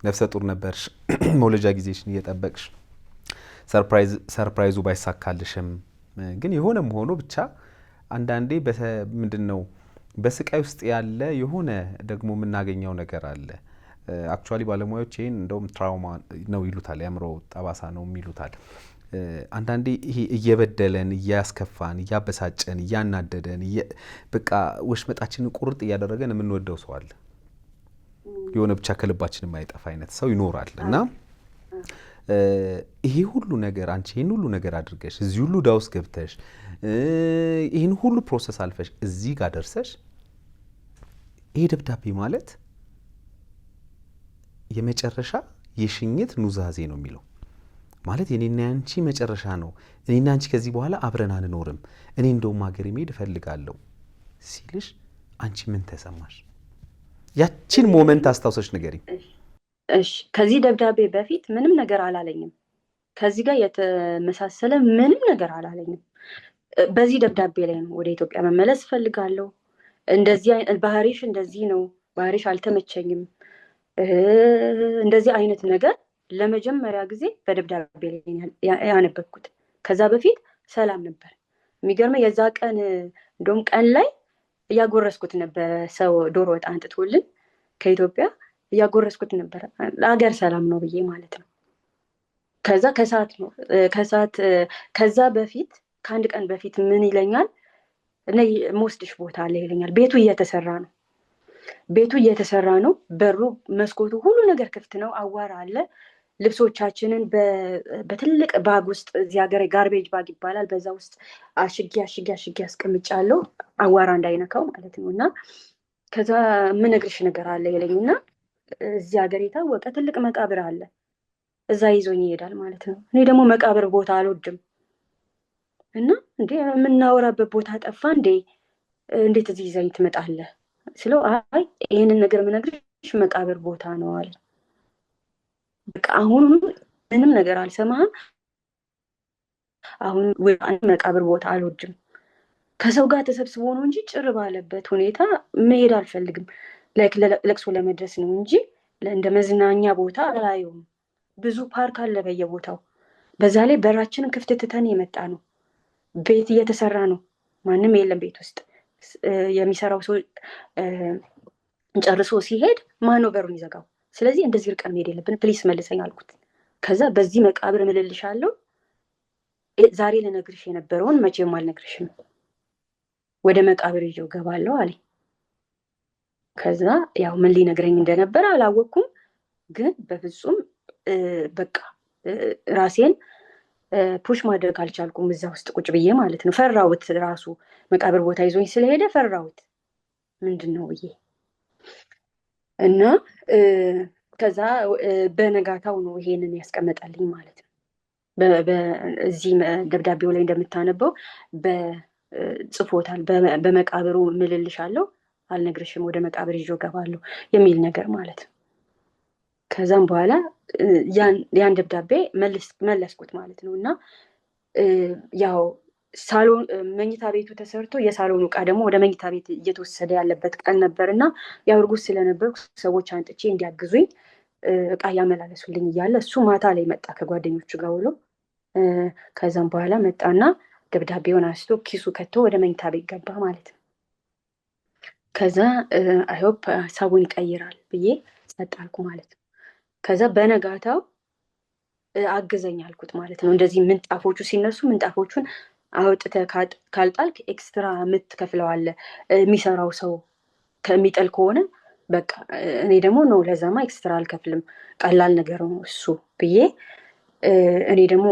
ነፍሰ ጡር ነበርሽ፣ መውለጃ ጊዜሽን እየጠበቅሽ ሰርፕራይዙ ባይሳካልሽም ግን የሆነም ሆኖ ብቻ አንዳንዴ ምንድን ነው በስቃይ ውስጥ ያለ የሆነ ደግሞ የምናገኘው ነገር አለ። አክቹዋሊ ባለሙያዎች ይህን እንደውም ትራውማ ነው ይሉታል፣ የአእምሮ ጠባሳ ነው የሚሉታል። አንዳንዴ ይሄ እየበደለን እያስከፋን እያበሳጨን እያናደደን በቃ ወሽመጣችንን ቁርጥ እያደረገን የምንወደው ሰው አለ። የሆነ ብቻ ከልባችን የማይጠፋ አይነት ሰው ይኖራል እና ይሄ ሁሉ ነገር አንቺ ይህን ሁሉ ነገር አድርገሽ እዚህ ሁሉ ዕዳ ውስጥ ገብተሽ ይህን ሁሉ ፕሮሰስ አልፈሽ እዚህ ጋር ደርሰሽ ይሄ ደብዳቤ ማለት የመጨረሻ የሽኝት ኑዛዜ ነው የሚለው ማለት የኔና ያንቺ መጨረሻ ነው። እኔና አንቺ ከዚህ በኋላ አብረን አንኖርም፣ እኔ እንደውም ሀገር መሄድ እፈልጋለሁ ሲልሽ አንቺ ምን ተሰማሽ? ያቺን ሞመንት አስታውሰሽ ንገሪኝ። እሺ፣ ከዚህ ደብዳቤ በፊት ምንም ነገር አላለኝም። ከዚህ ጋር የተመሳሰለ ምንም ነገር አላለኝም። በዚህ ደብዳቤ ላይ ነው ወደ ኢትዮጵያ መመለስ እፈልጋለሁ፣ እንደዚህ ባህሪሽ እንደዚህ ነው፣ ባህሪሽ አልተመቸኝም፣ እንደዚህ አይነት ነገር ለመጀመሪያ ጊዜ በደብዳቤ ላይ ያነበብኩት። ከዛ በፊት ሰላም ነበር። የሚገርመው የዛ ቀን እንደውም ቀን ላይ እያጎረስኩት ነበረ። ሰው ዶሮ ወጥ አንጥቶልን ከኢትዮጵያ እያጎረስኩት ነበረ፣ ለሀገር ሰላም ነው ብዬ ማለት ነው። ከዛ ከዛ በፊት ከአንድ ቀን በፊት ምን ይለኛል፣ እኔ የምወስድሽ ቦታ አለ ይለኛል። ቤቱ እየተሰራ ነው። በሩ መስኮቱ ሁሉ ነገር ክፍት ነው። አዋራ አለ። ልብሶቻችንን በትልቅ ባግ ውስጥ እዚህ ሀገር ጋርቤጅ ባግ ይባላል፣ በዛ ውስጥ አሽጌ አስቀምጫለሁ፣ አዋራ እንዳይነካው ማለት ነው። እና ከዛ የምነግርሽ ነገር አለ ይለኝና እዚህ ሀገር የታወቀ ትልቅ መቃብር አለ፣ እዛ ይዞኝ ይሄዳል ማለት ነው። እኔ ደግሞ መቃብር ቦታ አልወድም እና እንዴ የምናወራበት ቦታ ጠፋ እንዴ፣ እንዴት እዚህ ይዘኝ ትመጣለህ ስለው፣ አይ ይህንን ነገር የምነግርሽ መቃብር ቦታ ነው አለ። በቃ አሁን ምንም ነገር አልሰማህም፣ አሁን መቃብር ቦታ አልወድም። ከሰው ጋር ተሰብስቦ ነው እንጂ ጭር ባለበት ሁኔታ መሄድ አልፈልግም። ለቅሶ ለመድረስ ነው እንጂ እንደ መዝናኛ ቦታ አላየውም። ብዙ ፓርክ አለ በየቦታው። በዛ ላይ በራችንን ክፍት ትተን የመጣ ነው። ቤት እየተሰራ ነው፣ ማንም የለም ቤት ውስጥ። የሚሰራው ሰው ጨርሶ ሲሄድ ማነው በሩን ይዘጋው? ስለዚህ እንደዚህ ርቀን መሄድ የለብን፣ ፕሊስ መልሰኝ አልኩት። ከዛ በዚህ መቃብር እምልልሻለሁ፣ ዛሬ ልነግርሽ የነበረውን መቼም አልነግርሽም፣ ወደ መቃብር ይዤው ገባለሁ አለኝ። ከዛ ያው ምን ሊነግረኝ እንደነበረ አላወቅኩም፣ ግን በፍጹም በቃ ራሴን ፑሽ ማድረግ አልቻልኩም። እዛ ውስጥ ቁጭ ብዬ ማለት ነው። ፈራሁት፣ ራሱ መቃብር ቦታ ይዞኝ ስለሄደ ፈራሁት፣ ምንድን ነው ብዬ እና ከዛ በነጋታው ነው ይሄንን ያስቀመጠልኝ ማለት ነው። እዚህ ደብዳቤው ላይ እንደምታነበው ጽፎታል። በመቃብሩ ምልልሻለሁ፣ አልነግርሽም፣ ወደ መቃብር ይዤ እገባለሁ የሚል ነገር ማለት ነው። ከዛም በኋላ ያን ደብዳቤ መለስኩት ማለት ነው። እና ያው ሳሎን መኝታ ቤቱ ተሰርቶ የሳሎኑ ዕቃ ደግሞ ወደ መኝታ ቤት እየተወሰደ ያለበት ቀን ነበር እና ያው እርጉዝ ስለነበርኩ ሰዎች አንጥቼ እንዲያግዙኝ ዕቃ እያመላለሱልኝ እያለ እሱ ማታ ላይ መጣ ከጓደኞቹ ጋር ውሎ። ከዛም በኋላ መጣና ደብዳቤውን አንስቶ ኪሱ ከቶ ወደ መኝታ ቤት ገባ ማለት ነው። ከዛ አይሆፕ ሀሳቡን ይቀይራል ብዬ ጸጥ አልኩ ማለት ነው። ከዛ በነጋታው አግዘኝ አልኩት ማለት ነው። እንደዚህ ምንጣፎቹ ሲነሱ ምንጣፎቹን አውጥተህ ካልጣልክ ኤክስትራ የምትከፍለዋለህ የሚሰራው ሰው ከሚጠል ከሆነ በቃ እኔ ደግሞ ነው ለዛማ ኤክስትራ አልከፍልም፣ ቀላል ነገር ነው እሱ ብዬ እኔ ደግሞ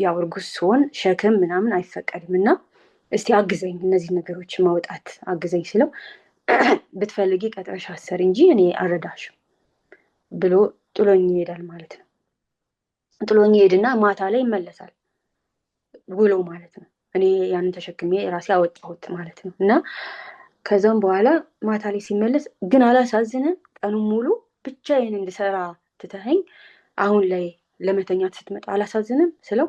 ያው እርጉዝ ስሆን ሸክም ምናምን አይፈቀድም እና እስቲ አግዘኝ እነዚህ ነገሮች ማውጣት አግዘኝ ስለው ብትፈልጊ ቀጥረሽ አሰሪ እንጂ እኔ አልረዳሽም ብሎ ጥሎኝ ይሄዳል ማለት ነው። ጥሎኝ ይሄድና ማታ ላይ ይመለሳል ውሎ ማለት ነው። እኔ ያንን ተሸክሜ ራሴ አወጣሁት ማለት ነው። እና ከዛም በኋላ ማታ ላይ ሲመለስ ግን አላሳዝንም፣ ቀኑን ሙሉ ብቻዬን እንድሰራ ትተኸኝ አሁን ላይ ለመተኛት ስትመጣ አላሳዝንም ስለው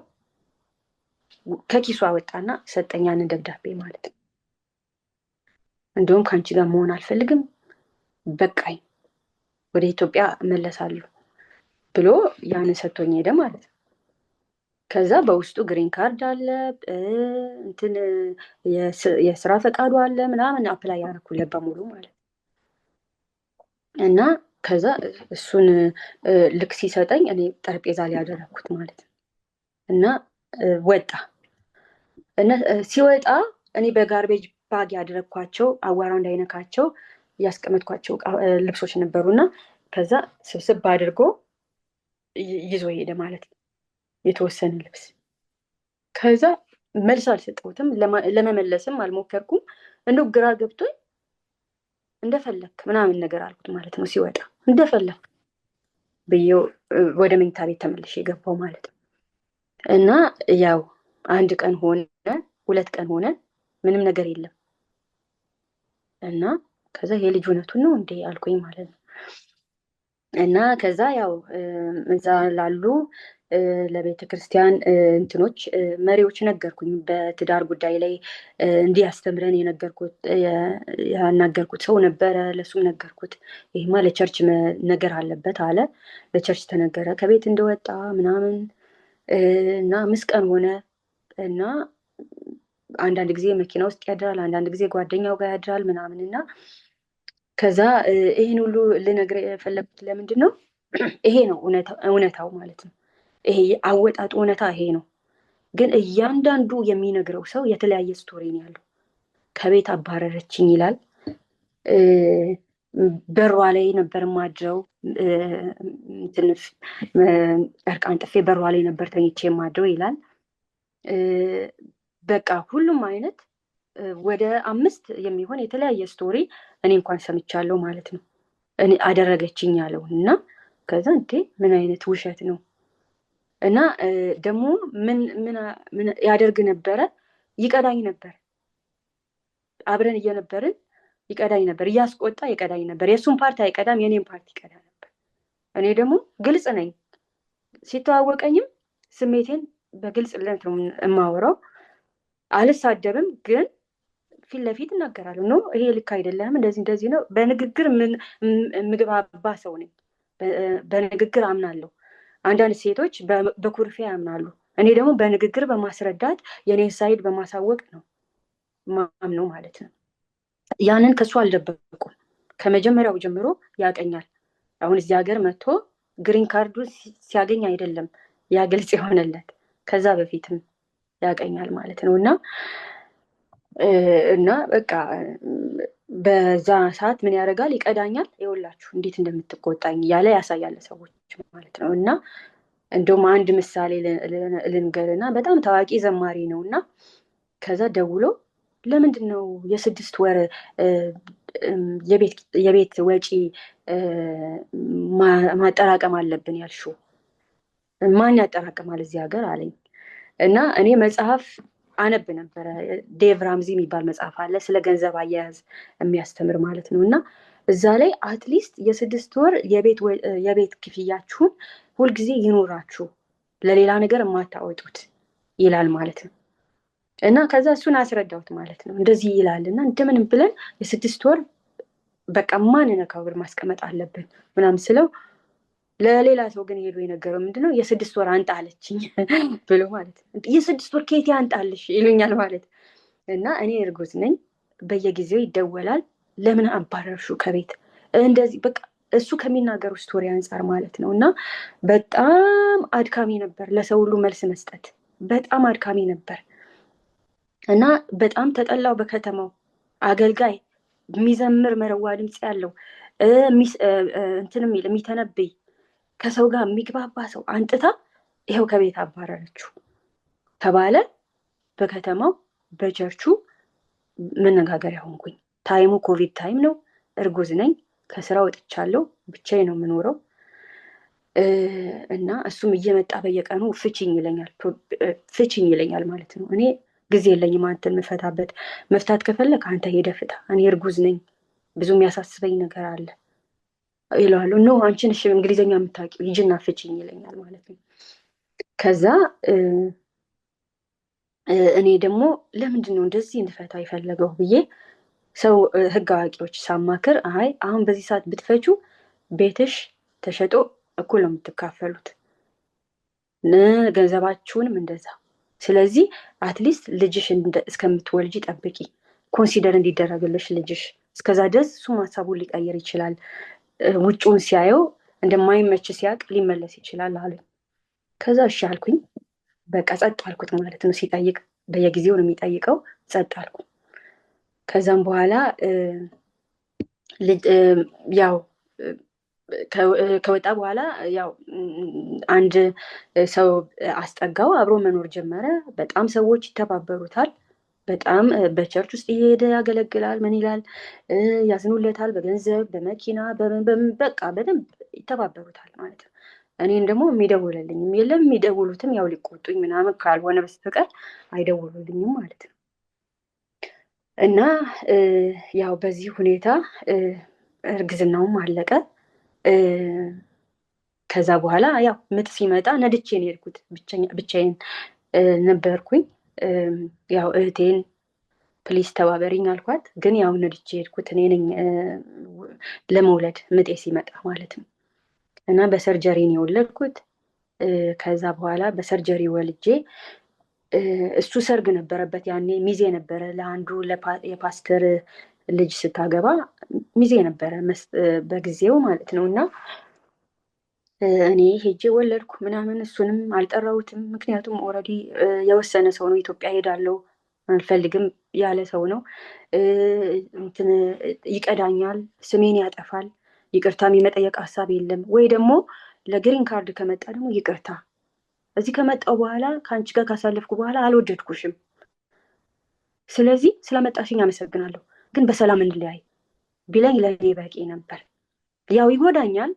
ከኪሱ አወጣና ሰጠኝ ያንን ደብዳቤ ማለት ነው። እንደውም ከአንቺ ጋር መሆን አልፈልግም፣ በቃኝ፣ ወደ ኢትዮጵያ እመለሳለሁ ብሎ ያንን ሰጥቶኝ ሄደ ማለት ነው። ከዛ በውስጡ ግሪን ካርድ አለ፣ እንትን የስራ ፈቃዱ አለ ምናምን አፕላይ ያደረኩለት በሙሉ ማለት ነው። እና ከዛ እሱን ልክ ሲሰጠኝ እኔ ጠረጴዛ ላይ ያደረኩት ማለት ነው። እና ወጣ እና ሲወጣ እኔ በጋርቤጅ ባግ ያደረግኳቸው አዋራ እንዳይነካቸው ያስቀመጥኳቸው ልብሶች ነበሩና ከዛ ስብስብ አድርጎ ይዞ ሄደ ማለት ነው፣ የተወሰነ ልብስ። ከዛ መልስ አልሰጠሁትም፣ ለመመለስም አልሞከርኩም። እንደው ግራ ገብቶኝ እንደፈለክ ምናምን ነገር አልኩት ማለት ነው። ሲወጣ እንደፈለክ ብዬው ወደ መኝታ ቤት ተመልሼ የገባው ማለት ነው። እና ያው 1 ቀን ሆነ 2 ቀን ሆነ ምንም ነገር የለም። እና ከዛ የልጅ እውነቱን ነው እንዴ አልኩኝ ማለት ነው። እና ከዛ ያው እዛ ላሉ ለቤተ ክርስቲያን እንትኖች መሪዎች ነገርኩኝ። በትዳር ጉዳይ ላይ እንዲያስተምረን ያናገርኩት ሰው ነበረ። ለሱም ነገርኩት። ይሄማ ለቸርች ነገር አለበት አለ። ለቸርች ተነገረ። ከቤት እንደወጣ ምናምን እና 5 ቀን ሆነ እና አንዳንድ ጊዜ መኪና ውስጥ ያድራል፣ አንዳንድ ጊዜ ጓደኛው ጋር ያድራል ምናምን። እና ከዛ ይህን ሁሉ ልነግር የፈለጉት ለምንድን ነው? ይሄ ነው እውነታው ማለት ነው። ይሄ አወጣጡ እውነታ ይሄ ነው። ግን እያንዳንዱ የሚነግረው ሰው የተለያየ ስቶሪ ነው ያለው። ከቤት አባረረችኝ ይላል። በሯ ላይ ነበር ማድረው፣ እርቃን ጥፌ በሯ ላይ ነበር ተኝቼ ማድረው ይላል። በቃ ሁሉም አይነት ወደ 5 የሚሆን የተለያየ ስቶሪ እኔ እንኳን ሰምቻለሁ ማለት ነው። እኔ አደረገችኝ ያለው እና ከዛ እንዴ ምን አይነት ውሸት ነው? እና ደግሞ ምን ያደርግ ነበረ? ይቀዳኝ ነበር። አብረን እየነበርን ይቀዳኝ ነበር፣ እያስቆጣ ይቀዳኝ ነበር። የእሱን ፓርቲ አይቀዳም፣ የኔን ፓርቲ ይቀዳ ነበር። እኔ ደግሞ ግልጽ ነኝ። ሲተዋወቀኝም ስሜቴን በግልጽ ለት ነው የማወራው። አልሳደብም፣ ግን ፊት ለፊት እናገራለሁ። ኖ ይሄ ልክ አይደለም፣ እንደዚህ ነው። በንግግር ምግባባ ሰው ነኝ። በንግግር አምናለሁ። አንዳንድ ሴቶች በኩርፊያ ያምናሉ። እኔ ደግሞ በንግግር በማስረዳት የኔን ሳይድ በማሳወቅ ነው ማምነው ማለት ነው። ያንን ከሱ አልደበቁም። ከመጀመሪያው ጀምሮ ያቀኛል። አሁን እዚህ ሀገር መጥቶ ግሪን ካርዱ ሲያገኝ አይደለም ያ ግልጽ የሆነለት፣ ከዛ በፊትም ያቀኛል ማለት ነው። እና በቃ በዛ ሰዓት ምን ያደርጋል? ይቀዳኛል። ይኸውላችሁ እንዴት እንደምትቆጣኝ እያለ ያሳያል ሰዎች ማለት ነው። እና እንደውም አንድ ምሳሌ ልንገርና በጣም ታዋቂ ዘማሪ ነው። እና ከዛ ደውሎ ለምንድን ነው የ6 ወር የቤት ወጪ ማጠራቀም አለብን ያልሽው? ማን ያጠራቅማል እዚህ ሀገር አለኝ። እና እኔ መጽሐፍ አነብ ነበረ። ዴቭ ራምዚ የሚባል መጽሐፍ አለ፣ ስለ ገንዘብ አያያዝ የሚያስተምር ማለት ነው። እና እዛ ላይ አትሊስት የ6 ወር የቤት ክፍያችሁን ሁልጊዜ ይኖራችሁ፣ ለሌላ ነገር የማታወጡት ይላል ማለት ነው። እና ከዛ እሱን አስረዳሁት ማለት ነው። እንደዚህ ይላል እና እንደምንም ብለን የ6 ወር በቃ ማንነካው ብር ማስቀመጥ አለብን ምናምን ስለው፣ ለሌላ ሰው ግን ሄዶ የነገረው ምንድነው የ6 ወር አንጣ አለችኝ ብሎ ማለት ነው። የ6 ወር ኬት ያንጣልሽ ይሉኛል ማለት። እና እኔ እርጉዝ ነኝ፣ በየጊዜው ይደወላል። ለምን አባረርሹ ከቤት እንደዚህ በቃ እሱ ከሚናገሩ ስቶሪ አንጻር ማለት ነው። እና በጣም አድካሚ ነበር ለሰው ሁሉ መልስ መስጠት፣ በጣም አድካሚ ነበር። እና በጣም ተጠላው በከተማው። አገልጋይ የሚዘምር መረዋ ድምፅ ያለው እንትን የሚል የሚተነብይ ከሰው ጋር የሚግባባ ሰው አንጥታ ይኸው ከቤት አባረረችው ተባለ። በከተማው በቸርቹ መነጋገሪያ ሆንኩኝ። ታይሙ ኮቪድ ታይም ነው። እርጉዝ ነኝ፣ ከስራ ወጥቻለሁ፣ ብቻዬን ነው የምኖረው። እና እሱም እየመጣ በየቀኑ ፍቺኝ ይለኛል ማለት ነው። እኔ ጊዜ የለኝም አንተን የምፈታበት። መፍታት ከፈለክ አንተ ሄደህ ፍታ። እኔ እርጉዝ ነኝ፣ ብዙ የሚያሳስበኝ ነገር አለ ይለዋለሁ። ኖ አንቺ ነሽ እንግሊዝኛ የምታውቂው ሂጂና ፍቺኝ ይለኛል ማለት ነው። ከዛ እኔ ደግሞ ለምንድን ነው እንደዚህ እንድፈታ የፈለገው ብዬ ሰው ህግ አዋቂዎች ሳማክር፣ አይ አሁን በዚህ ሰዓት ብትፈቹ ቤትሽ ተሸጦ እኩል ነው የምትካፈሉት፣ ገንዘባችሁንም እንደዛ። ስለዚህ አትሊስት ልጅሽ እስከምትወልጂ ጠብቂ፣ ኮንሲደር እንዲደረግልሽ ልጅሽ። እስከዛ ድረስ እሱም ሀሳቡን ሊቀይር ይችላል፣ ውጭውን ሲያየው እንደማይመች ሲያቅ ሊመለስ ይችላል አሉኝ። ከዛ እሺ አልኩኝ። በቃ ጸጥ አልኩት ማለት ነው። ሲጠይቅ በየጊዜው ነው የሚጠይቀው፣ ጸጥ አልኩ። ከዛም በኋላ ያው ከወጣ በኋላ ያው አንድ ሰው አስጠጋው፣ አብሮ መኖር ጀመረ። በጣም ሰዎች ይተባበሩታል። በጣም በቸርች ውስጥ እየሄደ ያገለግላል። ምን ይላል፣ ያዝኑለታል፣ በገንዘብ በመኪና በቃ በደንብ ይተባበሩታል ማለት ነው። እኔን ደግሞ የሚደውልልኝም የለም። የሚደውሉትም ያው ሊቆጡኝ ምናምን ካልሆነ በስተቀር አይደውሉልኝም ማለት ነው። እና ያው በዚህ ሁኔታ እርግዝናውም አለቀ። ከዛ በኋላ ያው ምጥ ሲመጣ ነድቼን የሄድኩት፣ ብቻዬን ነበርኩኝ። ያው እህቴን ፕሊስ ተባበሪኝ አልኳት። ግን ያው ነድቼ የሄድኩት እኔ ነኝ ለመውለድ ምጤ ሲመጣ ማለት ነው። እና በሰርጀሪ ነው የወለድኩት። ከዛ በኋላ በሰርጀሪ ወልጄ እሱ ሰርግ ነበረበት ያኔ፣ ሚዜ ነበረ ለአንዱ የፓስተር ልጅ ስታገባ ሚዜ ነበረ በጊዜው ማለት ነው። እና እኔ ሄጄ ወለድኩ ምናምን። እሱንም አልጠራሁትም፣ ምክንያቱም ኦልሬዲ የወሰነ ሰው ነው። ኢትዮጵያ ሄዳለሁ አልፈልግም ያለ ሰው ነው። እንትን ይቀዳኛል፣ ስሜን ያጠፋል፣ ይቅርታ የመጠየቅ ሀሳብ የለም። ወይ ደግሞ ለግሪን ካርድ ከመጣ ደግሞ ይቅርታ፣ እዚህ ከመጣው በኋላ ከአንቺ ጋር ካሳለፍኩ በኋላ አልወደድኩሽም፣ ስለዚህ ስለመጣሽኝ አመሰግናለሁ፣ ግን በሰላም እንለያይ ቢለኝ ለእኔ በቂ ነበር። ያው ይጎዳኛል፣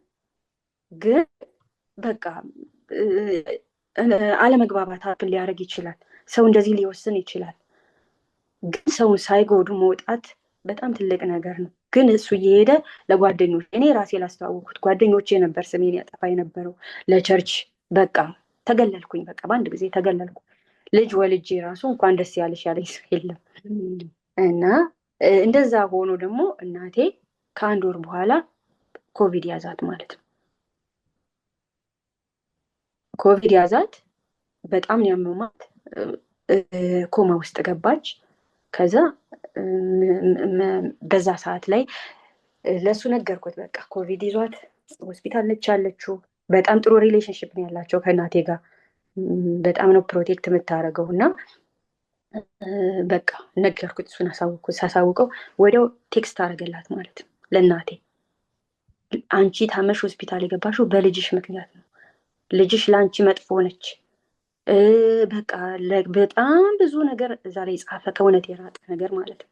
ግን በቃ አለመግባባት ሀፕን ሊያደርግ ይችላል። ሰው እንደዚህ ሊወስን ይችላል። ግን ሰውን ሳይጎዱ መውጣት በጣም ትልቅ ነገር ነው። ግን እሱ እየሄደ ለጓደኞች፣ እኔ ራሴ ላስተዋወቅኩት ጓደኞቼ ነበር ስሜን ያጠፋ የነበረው። ለቸርች በቃ ተገለልኩኝ። በቃ በአንድ ጊዜ ተገለልኩ። ልጅ ወልጄ ራሱ እንኳን ደስ ያለሽ ያለኝ ሰው የለም። እና እንደዛ ሆኖ ደግሞ እናቴ ከአንድ ወር በኋላ ኮቪድ ያዛት ማለት ነው። ኮቪድ ያዛት፣ በጣም ያመማት፣ ኮማ ውስጥ ገባች። ከዛ በዛ ሰዓት ላይ ለእሱ ነገርኩት። በቃ ኮቪድ ይዟት ሆስፒታል ነች ያለችው። በጣም ጥሩ ሪሌሽንሽፕ ነው ያላቸው ከእናቴ ጋር፣ በጣም ነው ፕሮቴክት የምታደርገው። እና በቃ ነገርኩት፣ እሱን ሳሳውቀው ወዲያው ቴክስት አደረገላት ማለት ነው ለእናቴ። አንቺ ታመሽ ሆስፒታል የገባሽው በልጅሽ ምክንያት ነው፣ ልጅሽ ለአንቺ መጥፎ ነች። በቃ በጣም ብዙ ነገር እዛ ላይ ጻፈ፣ ከእውነት የራቀ ነገር ማለት ነው።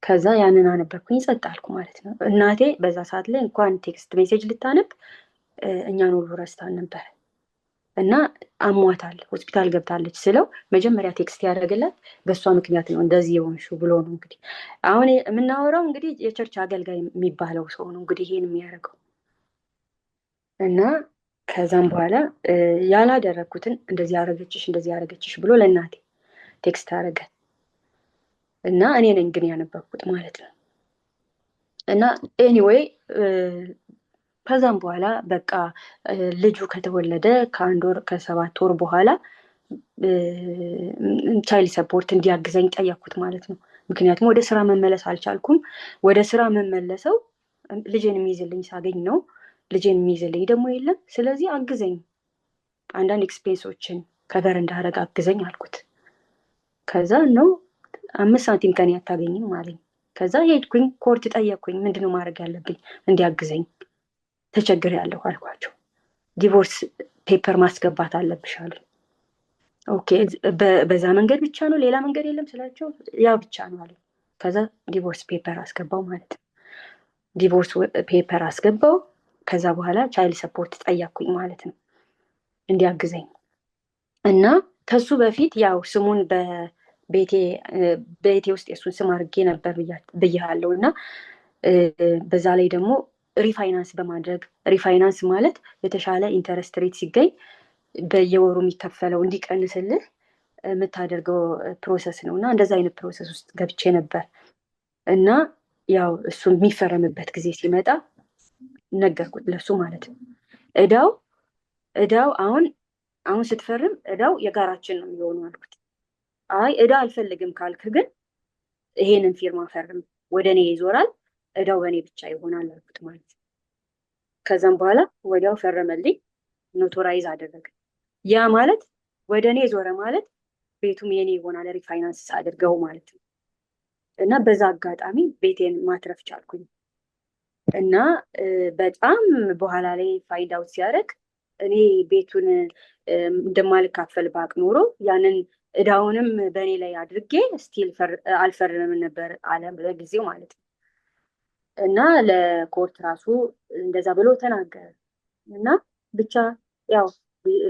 ከዛ ያንን አነበብኩኝ፣ ጸጥ አልኩ ማለት ነው። እናቴ በዛ ሰዓት ላይ እንኳን ቴክስት ሜሴጅ ልታነብ እኛን ሁሉ ረስታን ነበር። እና አሟታል፣ ሆስፒታል ገብታለች ስለው መጀመሪያ ቴክስት ያደረግላት በእሷ ምክንያት ነው እንደዚህ የሆንሽው ብሎ ነው። እንግዲህ አሁን የምናወራው እንግዲህ የቸርች አገልጋይ የሚባለው ሰው ነው እንግዲህ ይሄን የሚያደርገው። እና ከዛም በኋላ ያላደረግኩትን እንደዚህ ያደረገችሽ ብሎ ለእናቴ ቴክስት አደረገ። እና እኔ ነኝ ግን ያነበብኩት ማለት ነው። እና ኤኒዌይ ከዛም በኋላ በቃ ልጁ ከተወለደ ከአንድ ወር ከ7 ወር በኋላ ቻይልድ ሰፖርት እንዲያግዘኝ ጠየቅኩት ማለት ነው። ምክንያቱም ወደ ስራ መመለስ አልቻልኩም። ወደ ስራ መመለሰው ልጄን የሚይዝልኝ ሳገኝ ነው። ልጄን የሚይዝልኝ ደግሞ የለም። ስለዚህ አግዘኝ፣ አንዳንድ ኤክስፔንሶችን ከቨር እንዳደረግ አግዘኝ አልኩት። ከዛ ነው 5 ሳንቲም ከኔ አታገኝም አለኝ። ከዛ ሄድኩኝ፣ ኮርት ጠየቅኩኝ። ምንድነው ማድረግ ያለብኝ? እንዲያግዘኝ ተቸግሬያለሁ አልኳቸው። ዲቮርስ ፔፐር ማስገባት አለብሽ አሉኝ። ኦኬ፣ በዛ መንገድ ብቻ ነው ሌላ መንገድ የለም ስላቸው፣ ያ ብቻ ነው አሉኝ። ከዛ ዲቮርስ ፔፐር አስገባው ማለት ነው። ዲቮርስ ፔፐር አስገባው። ከዛ በኋላ ቻይልድ ሰፖርት ጠየቅኩኝ ማለት ነው እንዲያግዘኝ። እና ከሱ በፊት ያው ስሙን በቤቴ ውስጥ የሱን ስም አድርጌ ነበር ብያለሁ። እና በዛ ላይ ደግሞ ሪፋይናንስ በማድረግ ሪፋይናንስ ማለት የተሻለ ኢንተረስት ሬት ሲገኝ በየወሩ የሚከፈለው እንዲቀንስልህ የምታደርገው ፕሮሰስ ነው። እና እንደዛ አይነት ፕሮሰስ ውስጥ ገብቼ ነበር እና ያው እሱ የሚፈረምበት ጊዜ ሲመጣ ነገርኩት ለሱ ማለት ነው። እዳው አሁን ስትፈርም እዳው የጋራችን ነው የሚሆኑ አልኩት። አይ እዳ አልፈልግም ካልክ ግን ይሄንን ፊርማ ፈርም፣ ወደ እኔ ይዞራል፣ እዳው በእኔ ብቻ ይሆናል አልኩት ማለት ነው። ከዛም በኋላ ወዲያው ፈረመልኝ፣ ኖቶራይዝ አደረገ። ያ ማለት ወደ እኔ ዞረ ማለት ቤቱም የኔ ይሆናል ሪፋይናንስ አድርገው ማለት ነው። እና በዛ አጋጣሚ ቤቴን ማትረፍ ቻልኩኝ። እና በጣም በኋላ ላይ ፋይንድ አውት ሲያደርግ እኔ ቤቱን እንደማልካፈል ባቅ ኖሮ ያንን እዳውንም በእኔ ላይ አድርጌ ስቲል አልፈርምም ነበር አለ በጊዜው ማለት ነው። እና ለኮርት ራሱ እንደዛ ብሎ ተናገረ። እና ብቻ ያው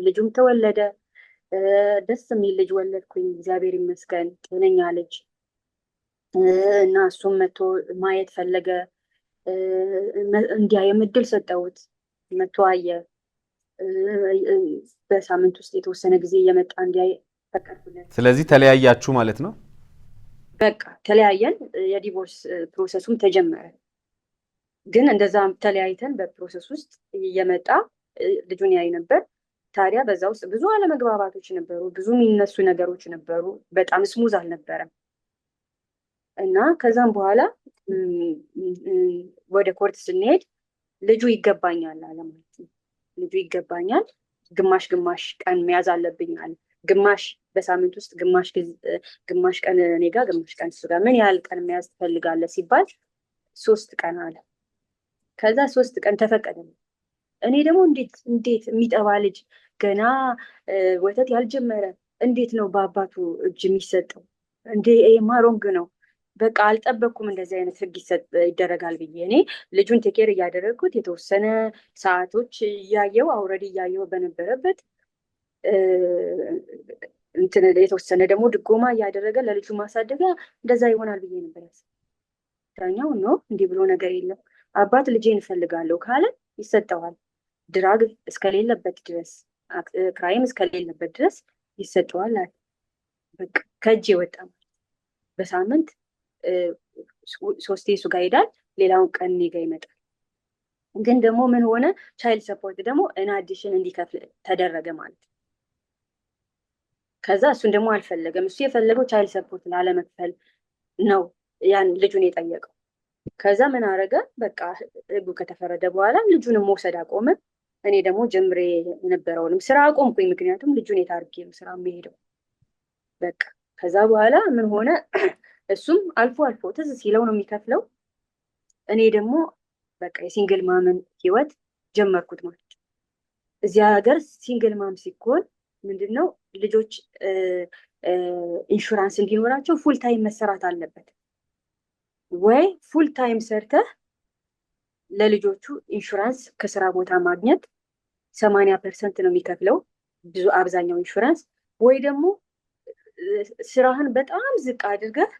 ልጁም ተወለደ። ደስ የሚል ልጅ ወለድኩኝ፣ እግዚአብሔር ይመስገን፣ ጤነኛ ልጅ። እና እሱም መቶ ማየት ፈለገ። እንዲያየም እድል ሰጠሁት። መቶ አየ። በሳምንት ውስጥ የተወሰነ ጊዜ እየመጣ እንዲያይ ፈቀድኩለት። ስለዚህ ተለያያችሁ ማለት ነው? በቃ ተለያየን። የዲቮርስ ፕሮሰሱም ተጀመረ። ግን እንደዛ ተለያይተን በፕሮሰስ ውስጥ እየመጣ ልጁን ያይ ነበር። ታዲያ በዛ ውስጥ ብዙ አለመግባባቶች ነበሩ፣ ብዙ የሚነሱ ነገሮች ነበሩ። በጣም ስሙዝ አልነበረም። እና ከዛም በኋላ ወደ ኮርት ስንሄድ ልጁ ይገባኛል አለ ማለት ነው። ልጁ ይገባኛል፣ ግማሽ ቀን መያዝ አለብኝ አለ። ግማሽ በሳምንት ውስጥ ግማሽ ቀን እኔ ጋር፣ ግማሽ ቀን እሱ ጋር። ምን ያህል ቀን መያዝ ትፈልጋለህ ሲባል 3 ቀን አለ። ከዛ 3 ቀን ተፈቀደ። እኔ ደግሞ እንዴት የሚጠባ ልጅ ገና ወተት ያልጀመረ እንዴት ነው በአባቱ እጅ የሚሰጠው? እንዴ ይሄማ ሮንግ ነው። በቃ አልጠበቅኩም እንደዚህ አይነት ህግ ይደረጋል ብዬ። እኔ ልጁን ቴኬር እያደረግኩት የተወሰነ ሰዓቶች እያየው በነበረበት የተወሰነ ደግሞ ድጎማ እያደረገ ለልጁ ማሳደጊያ እንደዛ ይሆናል ብዬ ነበር ያሰብኩት። ዳኛው ነው እንዲህ ብሎ ነገር የለም፣ አባት ልጄን እፈልጋለሁ ካለ ይሰጠዋል። ድራግ እስከሌለበት ድረስ፣ ክራይም እስከሌለበት ድረስ ይሰጠዋል አለ። በቃ ከእጅ የወጣ በሳምንት 3 እሱ ጋር ይሄዳል፣ ሌላውን ቀን እኔ ጋር ይመጣል። ግን ደግሞ ምን ሆነ? ቻይልድ ሰፖርት ደግሞ አዲሽን እንዲከፍል ተደረገ ማለት ነው። ከዛ እሱን ደግሞ አልፈለገም። እሱ የፈለገው ቻይልድ ሰፖርት ላለመክፈል ነው ያን ልጁን የጠየቀው። ከዛ ምን አረገ? በቃ ህጉ ከተፈረደ በኋላ ልጁንም መውሰድ አቆመ። እኔ ደግሞ ጀምሬ የነበረውንም ስራ አቆምኩኝ። ምክንያቱም ልጁን የታርጌ ነው ስራ የሚሄደው። በቃ ከዛ በኋላ ምን ሆነ? እሱም አልፎ ትዝ ሲለው ነው የሚከፍለው። እኔ ደግሞ በቃ የሲንግል ማምን ህይወት ጀመርኩት ማለት ነው። እዚያ ሀገር ሲንግል ማም ሲኮን ምንድነው ልጆች ኢንሹራንስ እንዲኖራቸው ፉል ታይም መሰራት አለበት። ወይ ፉል ታይም ሰርተህ ለልጆቹ ኢንሹራንስ ከስራ ቦታ ማግኘት 80% ነው የሚከፍለው አብዛኛው ኢንሹራንስ። ወይ ደግሞ ስራህን በጣም ዝቅ አድርገህ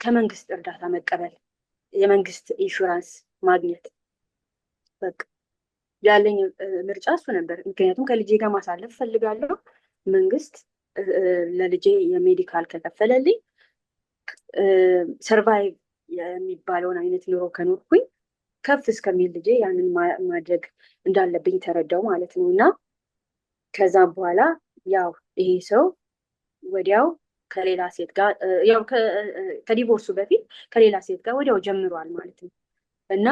ከመንግስት እርዳታ መቀበል፣ የመንግስት ኢንሹራንስ ማግኘት። በቃ ያለኝ ምርጫ እሱ ነበር። ምክንያቱም ከልጄ ጋር ማሳለፍ ፈልጋለሁ። መንግስት ለልጄ የሜዲካል ከከፈለልኝ ሰርቫይቭ የሚባለውን አይነት ኑሮ ከኖርኩኝ ከፍ እስከሚል ልጄ ያንን ማድረግ እንዳለብኝ ተረዳው ማለት ነው። እና ከዛም በኋላ ያው ይሄ ሰው ወዲያው ከሌላ ሴት ጋር ያው ከዲቮርሱ በፊት ከሌላ ሴት ጋር ወዲያው ጀምሯል ማለት ነው። እና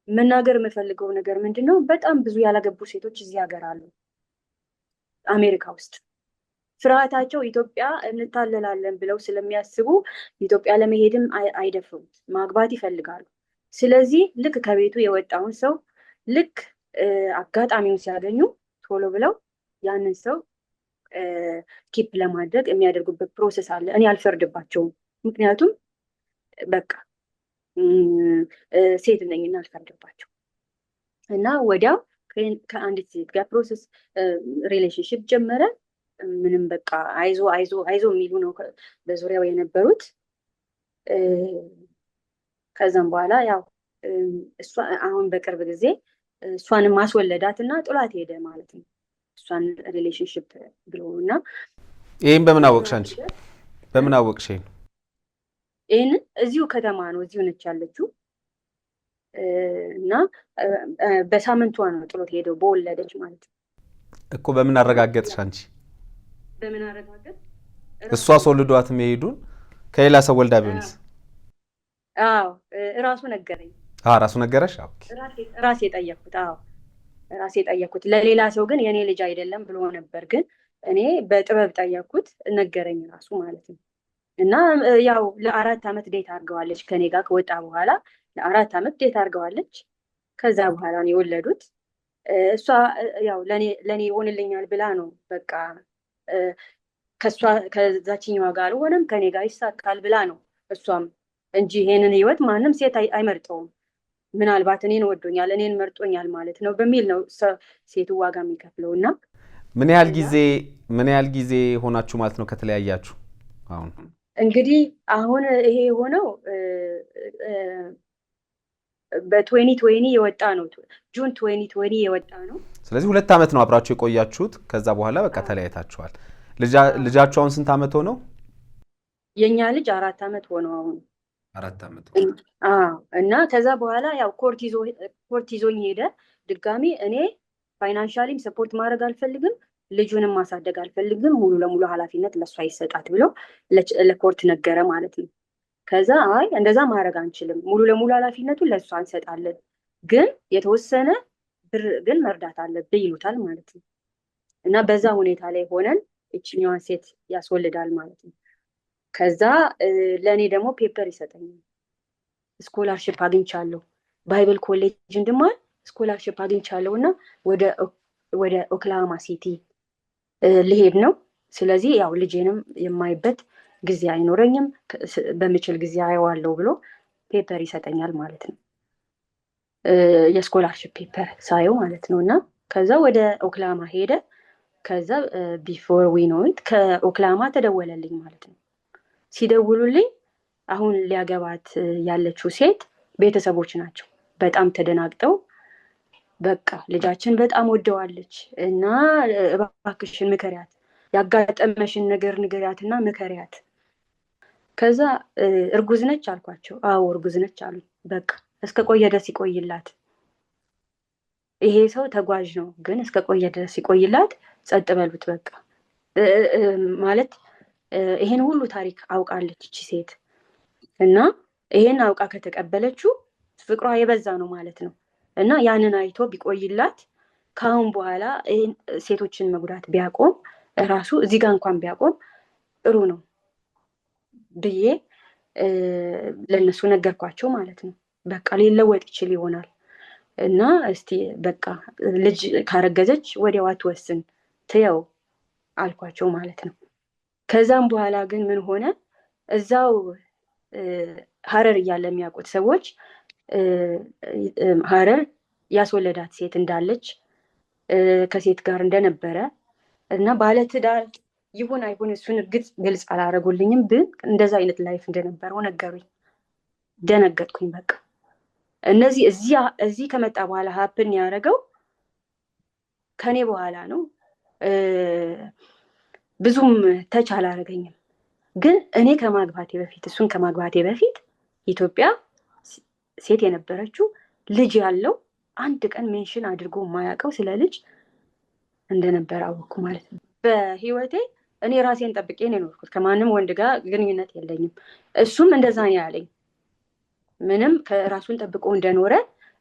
መናገር የምፈልገው ነገር ምንድን ነው? በጣም ብዙ ያላገቡ ሴቶች እዚህ ሀገር አሉ፣ አሜሪካ ውስጥ። ፍርሃታቸው ኢትዮጵያ እንታለላለን ብለው ስለሚያስቡ ኢትዮጵያ ለመሄድም አይደፍሩም፣ ማግባት ይፈልጋሉ። ስለዚህ ልክ ከቤቱ የወጣውን ሰው ልክ አጋጣሚውን ሲያገኙ ቶሎ ብለው ያንን ሰው ኪፕ ለማድረግ የሚያደርጉበት ፕሮሰስ አለ። እኔ አልፈርድባቸውም፣ ምክንያቱም በቃ ሴት ነኝና አልፈርድባቸው። እና ወዲያው ከአንዲት ሴት ጋር ፕሮሰስ ሪሌሽንሽፕ ጀመረ። ምንም በቃ አይዞ የሚሉ ነው በዙሪያው የነበሩት። ከዛም በኋላ ያው እሷ አሁን በቅርብ ጊዜ እሷንም ማስወለዳትና ጥሏት ሄደ ማለት ነው። እሷን ሪሌሽንሽፕ ብሎ እና ይሄን በምን አወቅሽ አንቺ? በምን አወቅሽ? ይሄን እዚሁ ከተማ ነው፣ እዚሁ ነች ያለችው እና በሳምንቷ ነው ጥሎት ሄደው በወለደች ማለት ነው እኮ። በምን አረጋገጥሽ አንቺ? በምን አረጋገጥ? እሷ አስወልዷት መሄዱን ከሌላ ሰው ወልዳ ቢሆንስ? አዎ ራሱ ነገረኝ። ራሱ ነገረሽ? ኦኬ። ራሴ ጠየቅኩት። አዎ ራሴ ጠየቅኩት። ለሌላ ሰው ግን የኔ ልጅ አይደለም ብሎ ነበር፣ ግን እኔ በጥበብ ጠየቅኩት፣ ነገረኝ ራሱ ማለት ነው። እና ያው ለ4 ዓመት ዴት አድርገዋለች ከኔ ጋር ከወጣ በኋላ ለ4 ዓመት ዴት አድርገዋለች። ከዛ በኋላ ነው የወለዱት። እሷ ያው ለኔ ይሆንልኛል ብላ ነው በቃ ከዛችኛዋ ጋር አልሆነም ከኔ ጋር ይሳካል ብላ ነው እሷም እንጂ ይሄንን ህይወት ማንም ሴት አይመርጠውም። ምናልባት እኔን ወዶኛል እኔን መርጦኛል ማለት ነው በሚል ነው ሴቱ ዋጋ የሚከፍለው። እና ምን ያህል ጊዜ ሆናችሁ ማለት ነው ከተለያያችሁ? አሁን እንግዲህ አሁን ይሄ የሆነው በ2020 የወጣ ነው፣ ጁን 2020 የወጣ ነው። ስለዚህ 2 ዓመት ነው አብራችሁ የቆያችሁት። ከዛ በኋላ በቃ ተለያይታችኋል። ልጃችሁ አሁን ስንት ዓመት ሆነው? የኛ ልጅ 4 ዓመት ሆነው አሁን 4 ዓመት። እና ከዛ በኋላ ያው ኮርት ይዞኝ ሄደ ድጋሚ። እኔ ፋይናንሻሊም ሰፖርት ማድረግ አልፈልግም፣ ልጁንም ማሳደግ አልፈልግም፣ ሙሉ ለሙሉ ኃላፊነት ለሷ ይሰጣት ብሎ ለኮርት ነገረ ማለት ነው። ከዛ አይ እንደዛ ማድረግ አንችልም፣ ሙሉ ለሙሉ ኃላፊነቱን ለሷ እንሰጣለን፣ ግን የተወሰነ ብር ግን መርዳት አለብህ ይሉታል ማለት ነው። እና በዛ ሁኔታ ላይ ሆነን እችኛዋን ሴት ያስወልዳል ማለት ነው። ከዛ ለእኔ ደግሞ ፔፐር ይሰጠኛል። ስኮላርሽፕ አግኝቻለሁ፣ ባይብል ኮሌጅ እንድማር ስኮላርሽፕ አግኝቻለሁ እና ወደ ኦክላሃማ ሲቲ ልሄድ ነው። ስለዚህ ያው ልጄንም የማይበት ጊዜ አይኖረኝም፣ በምችል ጊዜ አየዋለሁ ብሎ ፔፐር ይሰጠኛል ማለት ነው። የስኮላርሽፕ ፔፐር ሳየው ማለት ነው። እና ከዛ ወደ ኦክላሃማ ሄደ። ከዛ ቢፎር ዊ ኖ ኢት ከኦክላሃማ ተደወለልኝ ማለት ነው። ሲደውሉልኝ አሁን ሊያገባት ያለችው ሴት ቤተሰቦች ናቸው። በጣም ተደናግጠው በቃ ልጃችን በጣም ወደዋለች እና እባክሽን ምከሪያት፣ ያጋጠመሽን ነገር ንገሪያት እና ምከሪያት። ከዛ እርጉዝ ነች አልኳቸው። አዎ እርጉዝ ነች አሉ። በቃ እስከ ቆየ ድረስ ይቆይላት፣ ይሄ ሰው ተጓዥ ነው፣ ግን እስከ ቆየ ድረስ ይቆይላት፣ ጸጥ በሉት በቃ ማለት ይሄን ሁሉ ታሪክ አውቃለች እቺ ሴት እና ይሄን አውቃ ከተቀበለችው ፍቅሯ የበዛ ነው ማለት ነው። እና ያንን አይቶ ቢቆይላት ከአሁን በኋላ ሴቶችን መጉዳት ቢያቆም ራሱ እዚህ ጋር እንኳን ቢያቆም ጥሩ ነው ብዬ ለነሱ ነገርኳቸው ማለት ነው። በቃ ሊለወጥ ይችል ይሆናል እና እስቲ በቃ ልጅ ካረገዘች ወዲያው አትወስን ትየው አልኳቸው ማለት ነው። ከዛም በኋላ ግን ምን ሆነ፣ እዛው ሀረር እያለ የሚያውቁት ሰዎች ሀረር ያስወለዳት ሴት እንዳለች ከሴት ጋር እንደነበረ እና ባለትዳር ይሁን አይሁን እሱን እርግጥ ግልጽ አላረጉልኝም፣ ግን እንደዛ አይነት ላይፍ እንደነበረው ነገሩኝ። ደነገጥኩኝ። በቃ እነዚህ እዚህ ከመጣ በኋላ ሀፕን ያደረገው ከኔ በኋላ ነው። ብዙም ተች አላረገኝም፣ ግን እኔ ከማግባቴ በፊት እሱን ከማግባቴ በፊት ኢትዮጵያ ሴት የነበረችው ልጅ ያለው አንድ ቀን ሜንሽን አድርጎ የማያውቀው ስለ ልጅ እንደነበረ አወቅኩ ማለት ነው። በህይወቴ እኔ ራሴን ጠብቄ ነው የኖርኩት፣ ከማንም ወንድ ጋር ግንኙነት የለኝም። እሱም እንደዛ ነው ያለኝ፣ ምንም ከራሱን ጠብቆ እንደኖረ።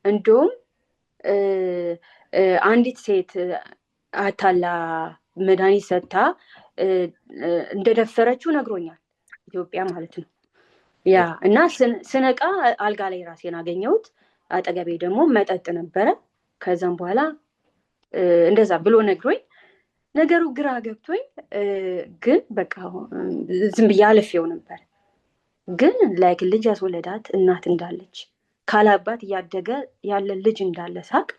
እንደውም አንዲት ሴት አታላ መድኃኒት ሰጥታ እንደደፈረችው ነግሮኛል፣ ኢትዮጵያ ማለት ነው። ያ እና ስነቃ አልጋ ላይ ራሴን አገኘሁት። አጠገቤ ደግሞ መጠጥ ነበረ። ከዛም በኋላ እንደዛ ብሎ ነግሮኝ ነገሩ ግራ ገብቶኝ ግን በቃ ዝም ብዬ አልፌው ነበር። ግን ላይክ ልጅ ያስወለዳት እናት እንዳለች ካላባት እያደገ ያለ ልጅ እንዳለ ሳቅ፣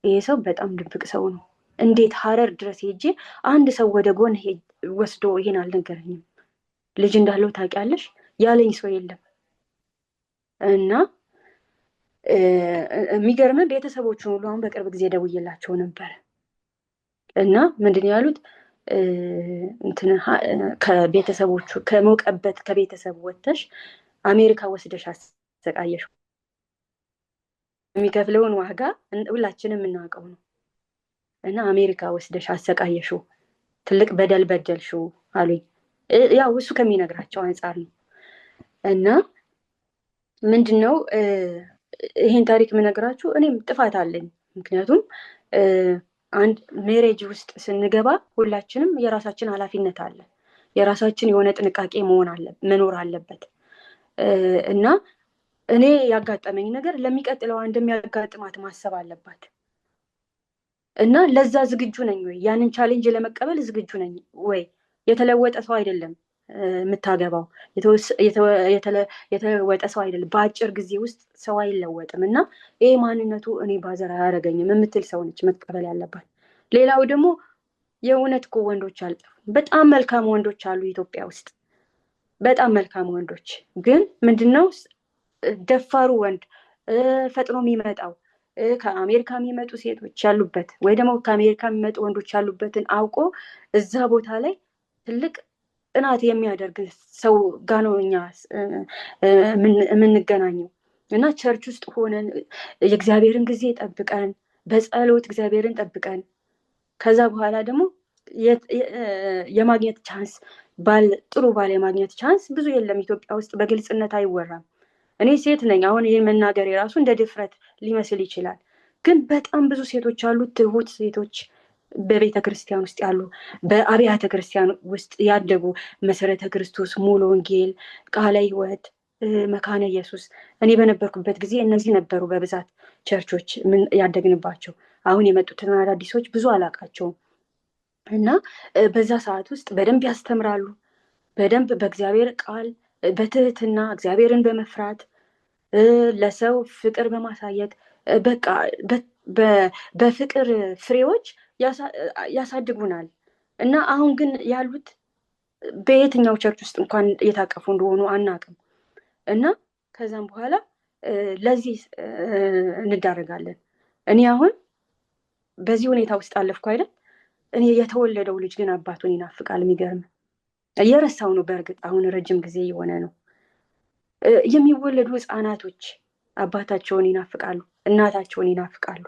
ይሄ ሰው በጣም ድብቅ ሰው ነው። እንዴት ሀረር ድረስ ሄጄ አንድ ሰው ወደ ጎን ወስዶ ይሄን አልነገረኝም? ልጅ እንዳለው ታውቂያለሽ ያለኝ ሰው የለም። እና የሚገርም ቤተሰቦቹን ሁሉ አሁን በቅርብ ጊዜ ደውዬላቸው ነበር እና ምንድን ያሉት ከቤተሰቦቹ ከሞቀበት ከቤተሰብ ወጥተሽ አሜሪካ ወስደሽ አሰቃየሽ የሚከፍለውን ዋጋ ሁላችንም የምናውቀው ነው እና አሜሪካ ወስደሽ አሰቃየሽው ትልቅ በደል በደልሽው አሉኝ። ያው እሱ ከሚነግራቸው አንጻር ነው እና ምንድነው ይሄን ታሪክ የምነግራችሁ እኔም ጥፋት አለኝ። ምክንያቱም አንድ ሜሬጅ ውስጥ ስንገባ ሁላችንም የራሳችን ኃላፊነት አለ። የራሳችን የሆነ ጥንቃቄ መኖር አለበት እና እኔ ያጋጠመኝ ነገር ለሚቀጥለው እንደሚያጋጥማት ማሰብ አለባት እና ለዛ ዝግጁ ነኝ ወይ? ያንን ቻሌንጅ ለመቀበል ዝግጁ ነኝ ወይ? የተለወጠ ሰው አይደለም የምታገባው፣ የተለወጠ ሰው አይደለም። በአጭር ጊዜ ውስጥ ሰው አይለወጥም እና ይሄ ማንነቱ እኔ ባዘር አያደርገኝም የምትል ሰው ነች መቀበል ያለባት። ሌላው ደግሞ የእውነት እኮ ወንዶች አልጠፉም። በጣም መልካም ወንዶች አሉ ኢትዮጵያ ውስጥ፣ በጣም መልካም ወንዶች። ግን ምንድነው ደፋሩ ወንድ ፈጥኖ የሚመጣው ከአሜሪካ የሚመጡ ሴቶች ያሉበት ወይ ደግሞ ከአሜሪካ የሚመጡ ወንዶች ያሉበትን አውቆ እዛ ቦታ ላይ ትልቅ ጥናት የሚያደርግ ሰው ጋር ነው እኛ የምንገናኘው እና ቸርች ውስጥ ሆነን የእግዚአብሔርን ጊዜ ጠብቀን በጸሎት እግዚአብሔርን ጠብቀን ከዛ በኋላ ደግሞ የማግኘት ቻንስ ጥሩ ባል የማግኘት ቻንስ ብዙ የለም ኢትዮጵያ ውስጥ፣ በግልጽነት አይወራም። እኔ ሴት ነኝ፣ አሁን ይህን መናገር የራሱ እንደ ድፍረት ሊመስል ይችላል። ግን በጣም ብዙ ሴቶች አሉ፣ ትሁት ሴቶች በቤተ ክርስቲያን ውስጥ ያሉ፣ በአብያተ ክርስቲያን ውስጥ ያደጉ፣ መሰረተ ክርስቶስ፣ ሙሉ ወንጌል፣ ቃለ ሕይወት፣ መካነ ኢየሱስ። እኔ በነበርኩበት ጊዜ እነዚህ ነበሩ በብዛት ቸርቾች ያደግንባቸው። አሁን የመጡትን አዳዲሶች ብዙ አላቃቸውም እና በዛ ሰዓት ውስጥ በደንብ ያስተምራሉ። በደንብ በእግዚአብሔር ቃል በትህትና እግዚአብሔርን በመፍራት ለሰው ፍቅር በማሳየት በቃ በፍቅር ፍሬዎች ያሳድጉናል እና አሁን ግን ያሉት በየትኛው ቸርች ውስጥ እንኳን እየታቀፉ እንደሆኑ አናውቅም እና ከዛም በኋላ ለዚህ እንዳረጋለን። እኔ አሁን በዚህ ሁኔታ ውስጥ አለፍኩ አይደል? እኔ የተወለደው ልጅ ግን አባቱን ይናፍቃል። የሚገርም እየረሳው ነው። በእርግጥ አሁን ረጅም ጊዜ የሆነ ነው። የሚወለዱ ህፃናቶች አባታቸውን ይናፍቃሉ፣ እናታቸውን ይናፍቃሉ።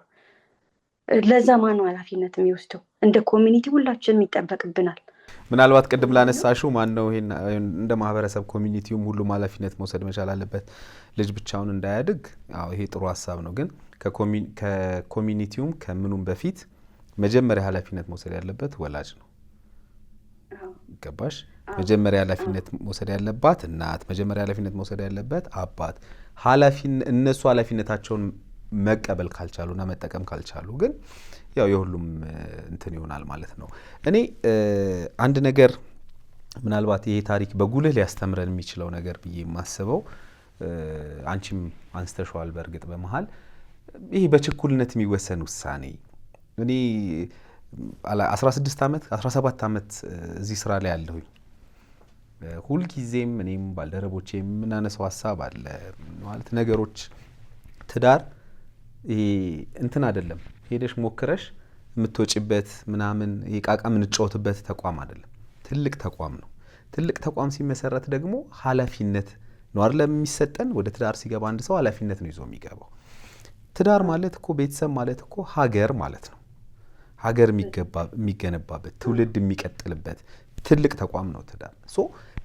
ለዛ ማነው ኃላፊነት የሚወስደው? እንደ ኮሚኒቲ ሁላችንም ይጠበቅብናል። ምናልባት ቅድም ላነሳሽው ማነው ይሄን እንደ ማህበረሰብ ኮሚኒቲውም ሁሉም ኃላፊነት መውሰድ መቻል አለበት፣ ልጅ ብቻውን እንዳያድግ። አዎ ይሄ ጥሩ ሀሳብ ነው። ግን ከኮሚኒቲውም ከምኑም በፊት መጀመሪያ ኃላፊነት መውሰድ ያለበት ወላጅ ነው። ገባሽ? መጀመሪያ ኃላፊነት መውሰድ ያለባት እናት፣ መጀመሪያ ኃላፊነት መውሰድ ያለበት አባት። እነሱ ኃላፊነታቸውን መቀበል ካልቻሉና መጠቀም ካልቻሉ ግን ያው የሁሉም እንትን ይሆናል ማለት ነው። እኔ አንድ ነገር ምናልባት ይሄ ታሪክ በጉልህ ሊያስተምረን የሚችለው ነገር ብዬ የማስበው አንቺም አንስተሽዋል በእርግጥ በመሃል ይሄ በችኩልነት የሚወሰን ውሳኔ። እኔ 16 ዓመት 17 ዓመት እዚህ ስራ ላይ ያለሁኝ ሁልጊዜም እኔም ባልደረቦቼ የምናነሳው ሀሳብ አለ ማለት ነገሮች ትዳር ይሄ እንትን አይደለም ሄደሽ ሞክረሽ የምትወጪበት ምናምን የቃቃ የምንጫወትበት ተቋም አይደለም። ትልቅ ተቋም ነው። ትልቅ ተቋም ሲመሰረት ደግሞ ኃላፊነት ነው አይደል የሚሰጠን። ወደ ትዳር ሲገባ አንድ ሰው ኃላፊነት ነው ይዞ የሚገባው። ትዳር ማለት እኮ ቤተሰብ ማለት እኮ ሀገር ማለት ነው። ሀገር የሚገነባበት ትውልድ የሚቀጥልበት ትልቅ ተቋም ነው ትዳር።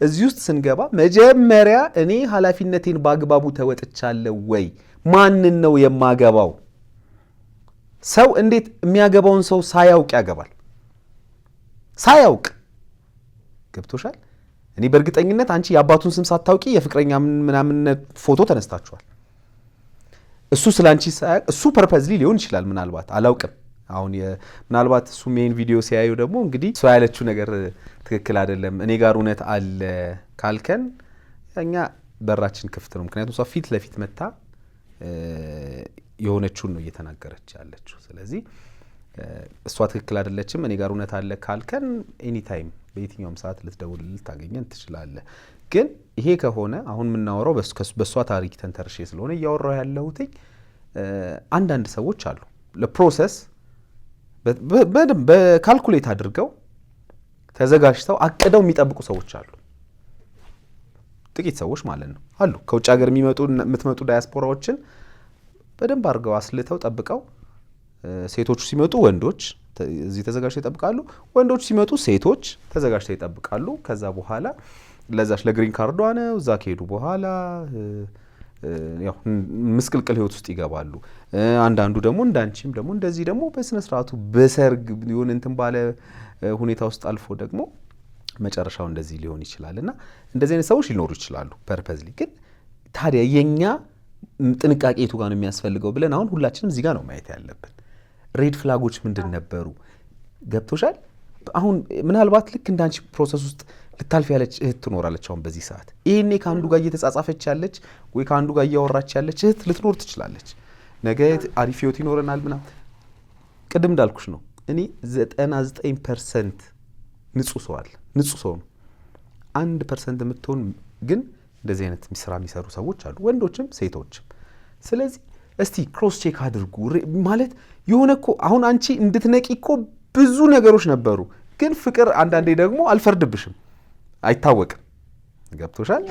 እዚህ ውስጥ ስንገባ መጀመሪያ እኔ ኃላፊነቴን በአግባቡ ተወጥቻለሁ ወይ? ማንን ነው የማገባው? ሰው እንዴት የሚያገባውን ሰው ሳያውቅ ያገባል? ሳያውቅ ገብቶሻል? እኔ በእርግጠኝነት አንቺ የአባቱን ስም ሳታውቂ የፍቅረኛ ምናምን ፎቶ ተነስታችኋል። እሱ ስላንቺ ሳያውቅ እሱ ፐርፐዝሊ ሊሆን ይችላል ምናልባት አላውቅም። አሁን ምናልባት እሱ ሜን ቪዲዮ ሲያዩ ደግሞ እንግዲህ እሷ ያለችው ነገር ትክክል አይደለም እኔ ጋር እውነት አለ ካልከን እኛ በራችን ክፍት ነው። ምክንያቱም እሷ ፊት ለፊት መታ የሆነችውን ነው እየተናገረች ያለችው። ስለዚህ እሷ ትክክል አይደለችም እኔ ጋር እውነት አለ ካልከን ኤኒ ታይም በየትኛውም ሰዓት ልትደውልልን ልታገኘን ትችላለህ። ግን ይሄ ከሆነ አሁን የምናወራው በእሷ ታሪክ ተንተርሼ ስለሆነ እያወራሁ ያለሁት አንዳንድ ሰዎች አሉ ለፕሮሰስ በደንብ በካልኩሌት አድርገው ተዘጋጅተው አቅደው የሚጠብቁ ሰዎች አሉ። ጥቂት ሰዎች ማለት ነው አሉ። ከውጭ ሀገር የምትመጡ ዳያስፖራዎችን በደንብ አድርገው አስልተው ጠብቀው፣ ሴቶቹ ሲመጡ ወንዶች እዚህ ተዘጋጅተው ይጠብቃሉ፣ ወንዶች ሲመጡ ሴቶች ተዘጋጅተው ይጠብቃሉ። ከዛ በኋላ ለዛች ለግሪን ካርዷ ነው እዛ ከሄዱ በኋላ ያው ምስቅልቅል ህይወት ውስጥ ይገባሉ። አንዳንዱ ደግሞ እንዳንቺም ደግሞ እንደዚህ ደግሞ በስነ ስርዓቱ በሰርግ ሊሆን እንትን ባለ ሁኔታ ውስጥ አልፎ ደግሞ መጨረሻው እንደዚህ ሊሆን ይችላል። እና እንደዚህ አይነት ሰዎች ሊኖሩ ይችላሉ ፐርፐዝሊ። ግን ታዲያ የኛ ጥንቃቄ የቱ ጋር ነው የሚያስፈልገው ብለን አሁን ሁላችንም እዚህ ጋር ነው ማየት ያለብን። ሬድ ፍላጎች ምንድን ነበሩ? ገብቶሻል? አሁን ምናልባት ልክ እንዳንቺ ፕሮሰስ ውስጥ ልታልፍ ያለች እህት ትኖራለች። አሁን በዚህ ሰዓት ይሄኔ ከአንዱ ጋር እየተጻጻፈች ያለች ወይ ከአንዱ ጋር እያወራች ያለች እህት ልትኖር ትችላለች። ነገ አሪፍ ህይወት ይኖረናል ምናምን። ቅድም እንዳልኩሽ ነው እኔ 99% ንጹህ ሰው አለ፣ ንጹህ ሰው ነው። 1% የምትሆን ግን እንደዚህ አይነት ስራ የሚሰሩ ሰዎች አሉ፣ ወንዶችም ሴቶችም። ስለዚህ እስቲ ክሮስ ቼክ አድርጉ። ማለት የሆነ እኮ አሁን አንቺ እንድትነቂ እኮ ብዙ ነገሮች ነበሩ። ግን ፍቅር አንዳንዴ ደግሞ አልፈርድብሽም፣ አይታወቅም። ገብቶሻል?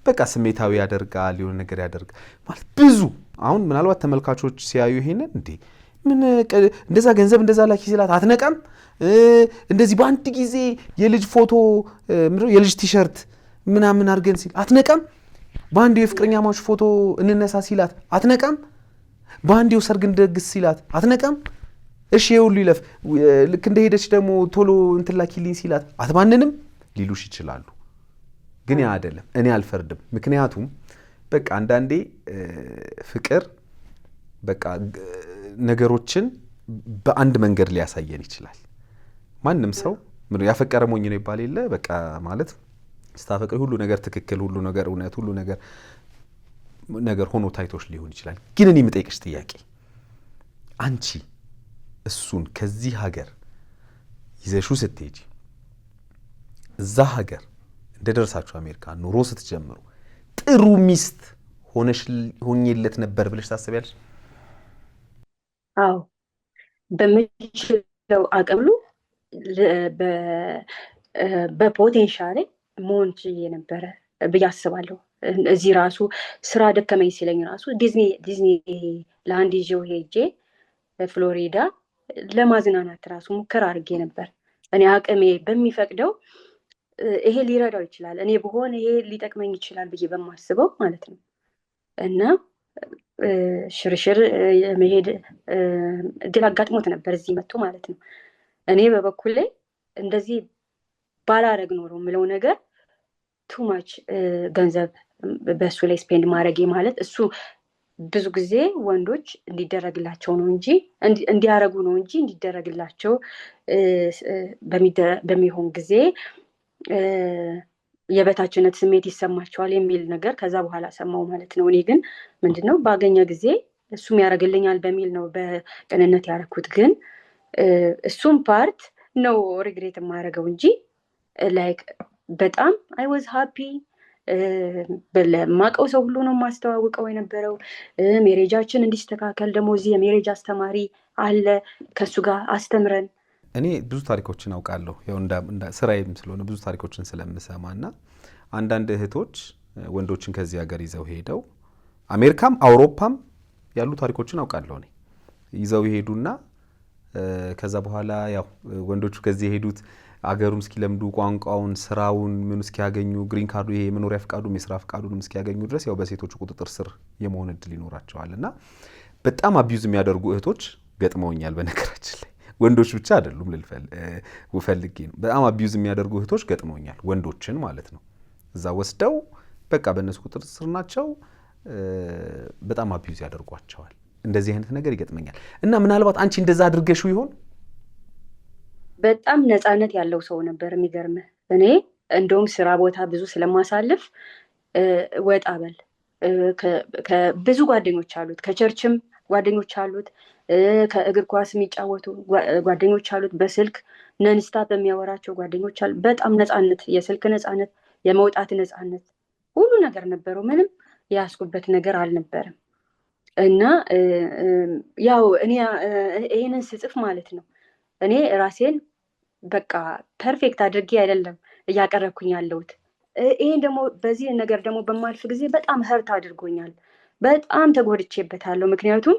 በቃ ስሜታዊ ያደርጋል፣ የሆነ ነገር ያደርጋል ማለት ብዙ። አሁን ምናልባት ተመልካቾች ሲያዩ ይሄንን እንዴ ምን እንደዛ ገንዘብ እንደዛ ላኪ ሲላት አትነቃም? እንደዚህ በአንድ ጊዜ የልጅ ፎቶ የልጅ ቲሸርት ምናምን አድርገን ሲል አትነቃም? በአንዴው የፍቅረኛ ማች ፎቶ እንነሳ ሲላት አትነቃም? በአንዴው ሰርግ እንደግስ ሲላት አትነቃም? እሺ የሁሉ ይለፍ፣ ልክ እንደሄደች ደግሞ ቶሎ እንትን ላኪልኝ ሲላት አትባንንም ሊሉሽ ይችላሉ። ግን ያ አይደለም። እኔ አልፈርድም። ምክንያቱም በቃ አንዳንዴ ፍቅር በቃ ነገሮችን በአንድ መንገድ ሊያሳየን ይችላል። ማንም ሰው ያፈቀረ ሞኝ ነው ይባል የለ? በቃ ማለት ስታፈቅሪ ሁሉ ነገር ትክክል፣ ሁሉ ነገር እውነት፣ ሁሉ ነገር ሆኖ ታይቶች ሊሆን ይችላል። ግን እኔ የምጠይቅሽ ጥያቄ አንቺ እሱን ከዚህ ሀገር ይዘሹ ስትሄጂ እዛ ሀገር እንደደረሳችሁ አሜሪካ ኑሮ ስትጀምሩ ጥሩ ሚስት ሆኜለት ነበር ብለሽ ታስቢያለሽ? አዎ በምችለው አቅም በፖቴንሻሌ መሆን ችዬ ነበረ ብዬ አስባለሁ። እዚህ ራሱ ስራ ደከመኝ ሲለኝ ራሱ ዲዝኒ ላንድ ይዤው ሄጄ ፍሎሪዳ ለማዝናናት ራሱ ሙከራ አድርጌ ነበር። እኔ አቅሜ በሚፈቅደው ይሄ ሊረዳው ይችላል፣ እኔ ብሆን ይሄ ሊጠቅመኝ ይችላል ብዬ በማስበው ማለት ነው። እና ሽርሽር መሄድ እድል አጋጥሞት ነበር እዚህ መጥቶ ማለት ነው። እኔ በበኩሌ እንደዚህ ባላረግ ኖሮ የምለው ነገር ቱማች ገንዘብ በእሱ ላይ ስፔንድ ማድረጌ ማለት እሱ ብዙ ጊዜ ወንዶች እንዲደረግላቸው ነው እንጂ እንዲያረጉ ነው እንጂ እንዲደረግላቸው በሚሆን ጊዜ የበታችነት ስሜት ይሰማቸዋል የሚል ነገር ከዛ በኋላ ሰማው ማለት ነው። እኔ ግን ምንድነው ባገኘ ጊዜ እሱም ያደርግልኛል በሚል ነው በቅንነት ያደረኩት። ግን እሱም ፓርት ነው ሪግሬት የማደርገው እንጂ ላይክ በጣም አይ ዋዝ ሃፒ። ለማቀው ሰው ሁሉ ነው ማስተዋወቀው የነበረው። ሜሬጃችን እንዲስተካከል ደግሞ እዚህ የሜሬጅ አስተማሪ አለ፣ ከሱ ጋር አስተምረን። እኔ ብዙ ታሪኮችን አውቃለሁ፣ ያው ስራዬም ስለሆነ ብዙ ታሪኮችን ስለምሰማና አንዳንድ እህቶች ወንዶችን ከዚህ ሀገር ይዘው ሄደው አሜሪካም አውሮፓም ያሉ ታሪኮችን አውቃለሁ። እኔ ይዘው ይሄዱና ከዛ በኋላ ያው ወንዶቹ ከዚህ የሄዱት አገሩን እስኪለምዱ ቋንቋውን፣ ስራውን ምን እስኪያገኙ ግሪን ካርዱ ይሄ የመኖሪያ ፍቃዱም የስራ ፍቃዱንም እስኪያገኙ ድረስ ያው በሴቶቹ ቁጥጥር ስር የመሆን እድል ይኖራቸዋልና በጣም አቢዩዝ የሚያደርጉ እህቶች ገጥመውኛል። በነገራችን ላይ ወንዶች ብቻ አይደሉም ፈልጌ ነው። በጣም አቢዩዝ የሚያደርጉ እህቶች ገጥመውኛል፣ ወንዶችን ማለት ነው። እዛ ወስደው በቃ በእነሱ ቁጥጥር ስር ናቸው፣ በጣም አቢዩዝ ያደርጓቸዋል። እንደዚህ አይነት ነገር ይገጥመኛል። እና ምናልባት አንቺ እንደዛ አድርገሽው ይሆን? በጣም ነፃነት ያለው ሰው ነበር። የሚገርምህ እኔ እንደውም ስራ ቦታ ብዙ ስለማሳልፍ ወጣ በል ብዙ ጓደኞች አሉት፣ ከቸርችም ጓደኞች አሉት፣ ከእግር ኳስ የሚጫወቱ ጓደኞች አሉት፣ በስልክ ነንስታፕ የሚያወራቸው ጓደኞች አሉ። በጣም ነፃነት፣ የስልክ ነፃነት፣ የመውጣት ነፃነት፣ ሁሉ ነገር ነበረው። ምንም ያስኩበት ነገር አልነበረም። እና ያው እኔ ይሄንን ስጽፍ ማለት ነው እኔ ራሴን በቃ ፐርፌክት አድርጌ አይደለም እያቀረብኩኝ ያለሁት። ይሄን ደግሞ በዚህ ነገር ደግሞ በማልፍ ጊዜ በጣም ህርት አድርጎኛል። በጣም ተጎድቼበታለሁ። ምክንያቱም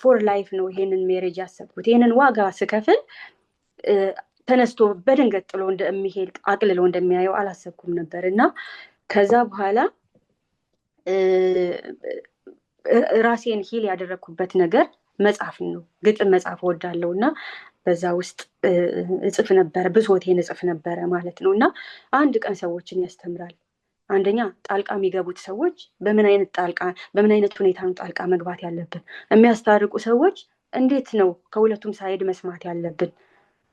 ፎር ላይፍ ነው ይሄንን ሜሬጅ ያሰብኩት። ይሄንን ዋጋ ስከፍል ተነስቶ በድንገት ጥሎ እንደሚሄድ አቅልሎ እንደሚያየው አላሰብኩም ነበር እና ከዛ በኋላ ራሴን ሂል ያደረግኩበት ነገር መጽሐፍ ነው። ግጥም መጽሐፍ እወዳለሁ እና በዛ ውስጥ እጽፍ ነበረ፣ ብሶቴን እጽፍ ነበረ ማለት ነው። እና አንድ ቀን ሰዎችን ያስተምራል። አንደኛ ጣልቃ የሚገቡት ሰዎች በምን አይነት ሁኔታ ነው ጣልቃ መግባት ያለብን? የሚያስታርቁ ሰዎች እንዴት ነው ከሁለቱም ሳይድ መስማት ያለብን?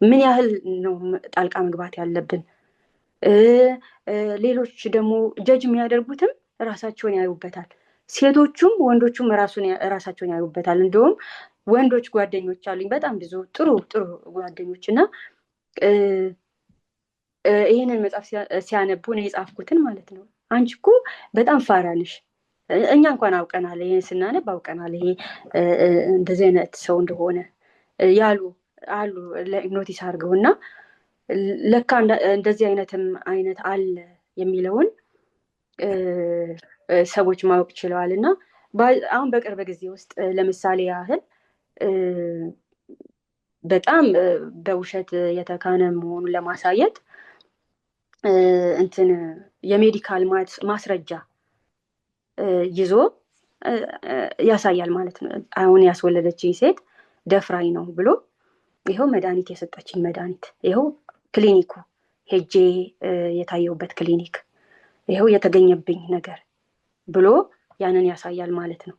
ምን ያህል ነው ጣልቃ መግባት ያለብን? ሌሎች ደግሞ ጀጅ የሚያደርጉትም ራሳቸውን ያዩበታል። ሴቶቹም ወንዶቹም ራሳቸውን ያዩበታል። እንደውም ወንዶች ጓደኞች አሉኝ በጣም ብዙ ጥሩ ጥሩ ጓደኞች እና ይህንን መጽሐፍ ሲያነቡ ነው የጻፍኩትን ማለት ነው። አንቺ እኮ በጣም ፋራ ነሽ፣ እኛ እንኳን አውቀናል፣ ይህን ስናነብ አውቀናል ይሄ እንደዚህ አይነት ሰው እንደሆነ ያሉ አሉ ኖቲስ አድርገው እና ለካ እንደዚህ አይነት አለ የሚለውን ሰዎች ማወቅ ችለዋል። እና አሁን በቅርብ ጊዜ ውስጥ ለምሳሌ ያህል በጣም በውሸት የተካነ መሆኑን ለማሳየት እንትን የሜዲካል ማስረጃ ይዞ ያሳያል ማለት ነው። አሁን ያስወለደችኝ ሴት ደፍራኝ ነው ብሎ ይኸው መድኃኒት የሰጠችኝ መድኃኒት ይኸው ክሊኒኩ ሄጄ የታየውበት ክሊኒክ ይኸው የተገኘብኝ ነገር ብሎ ያንን ያሳያል ማለት ነው።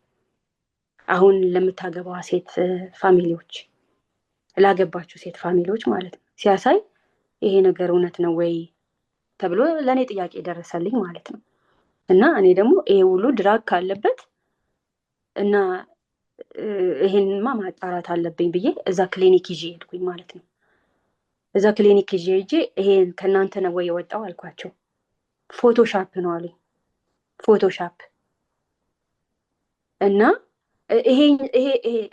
አሁን ለምታገባዋ ሴት ፋሚሊዎች፣ ላገባችሁ ሴት ፋሚሊዎች ማለት ነው ሲያሳይ ይሄ ነገር እውነት ነው ወይ ተብሎ ለእኔ ጥያቄ ደረሰልኝ ማለት ነው። እና እኔ ደግሞ ይሄ ሁሉ ድራግ ካለበት እና ይሄንማ ማጣራት አለብኝ ብዬ እዛ ክሊኒክ ይዤ ሄድኩኝ ማለት ነው። እዛ ክሊኒክ ይዤ ይሄን ከእናንተ ነው ወይ የወጣው አልኳቸው። ፎቶሻፕ ነው አሉኝ። ፎቶሻፕ እና ይሄ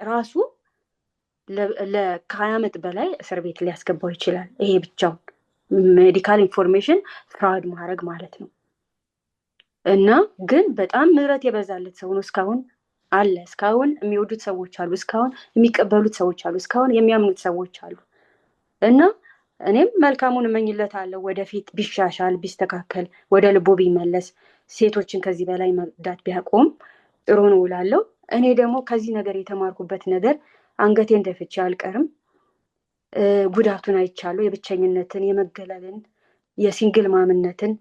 ራሱ ከ20 ዓመት በላይ እስር ቤት ሊያስገባው ይችላል። ይሄ ብቻውን ሜዲካል ኢንፎርሜሽን ፍራውድ ማድረግ ማለት ነው። እና ግን በጣም ምህረት የበዛለት ሰው ነው። እስካሁን አለ፣ እስካሁን የሚወዱት ሰዎች አሉ፣ እስካሁን የሚቀበሉት ሰዎች አሉ፣ እስካሁን የሚያምኑት ሰዎች አሉ። እና እኔም መልካሙን እመኝለታለሁ። ወደፊት ቢሻሻል፣ ቢስተካከል፣ ወደ ልቦ ቢመለስ፣ ሴቶችን ከዚህ በላይ መርዳት ቢያቆም ጥሩ ነው እላለሁ። እኔ ደግሞ ከዚህ ነገር የተማርኩበት ነገር አንገቴን ደፍቼ አልቀርም። ጉዳቱን አይቻለሁ። የብቸኝነትን፣ የመገለልን፣ የሲንግል ማምነትን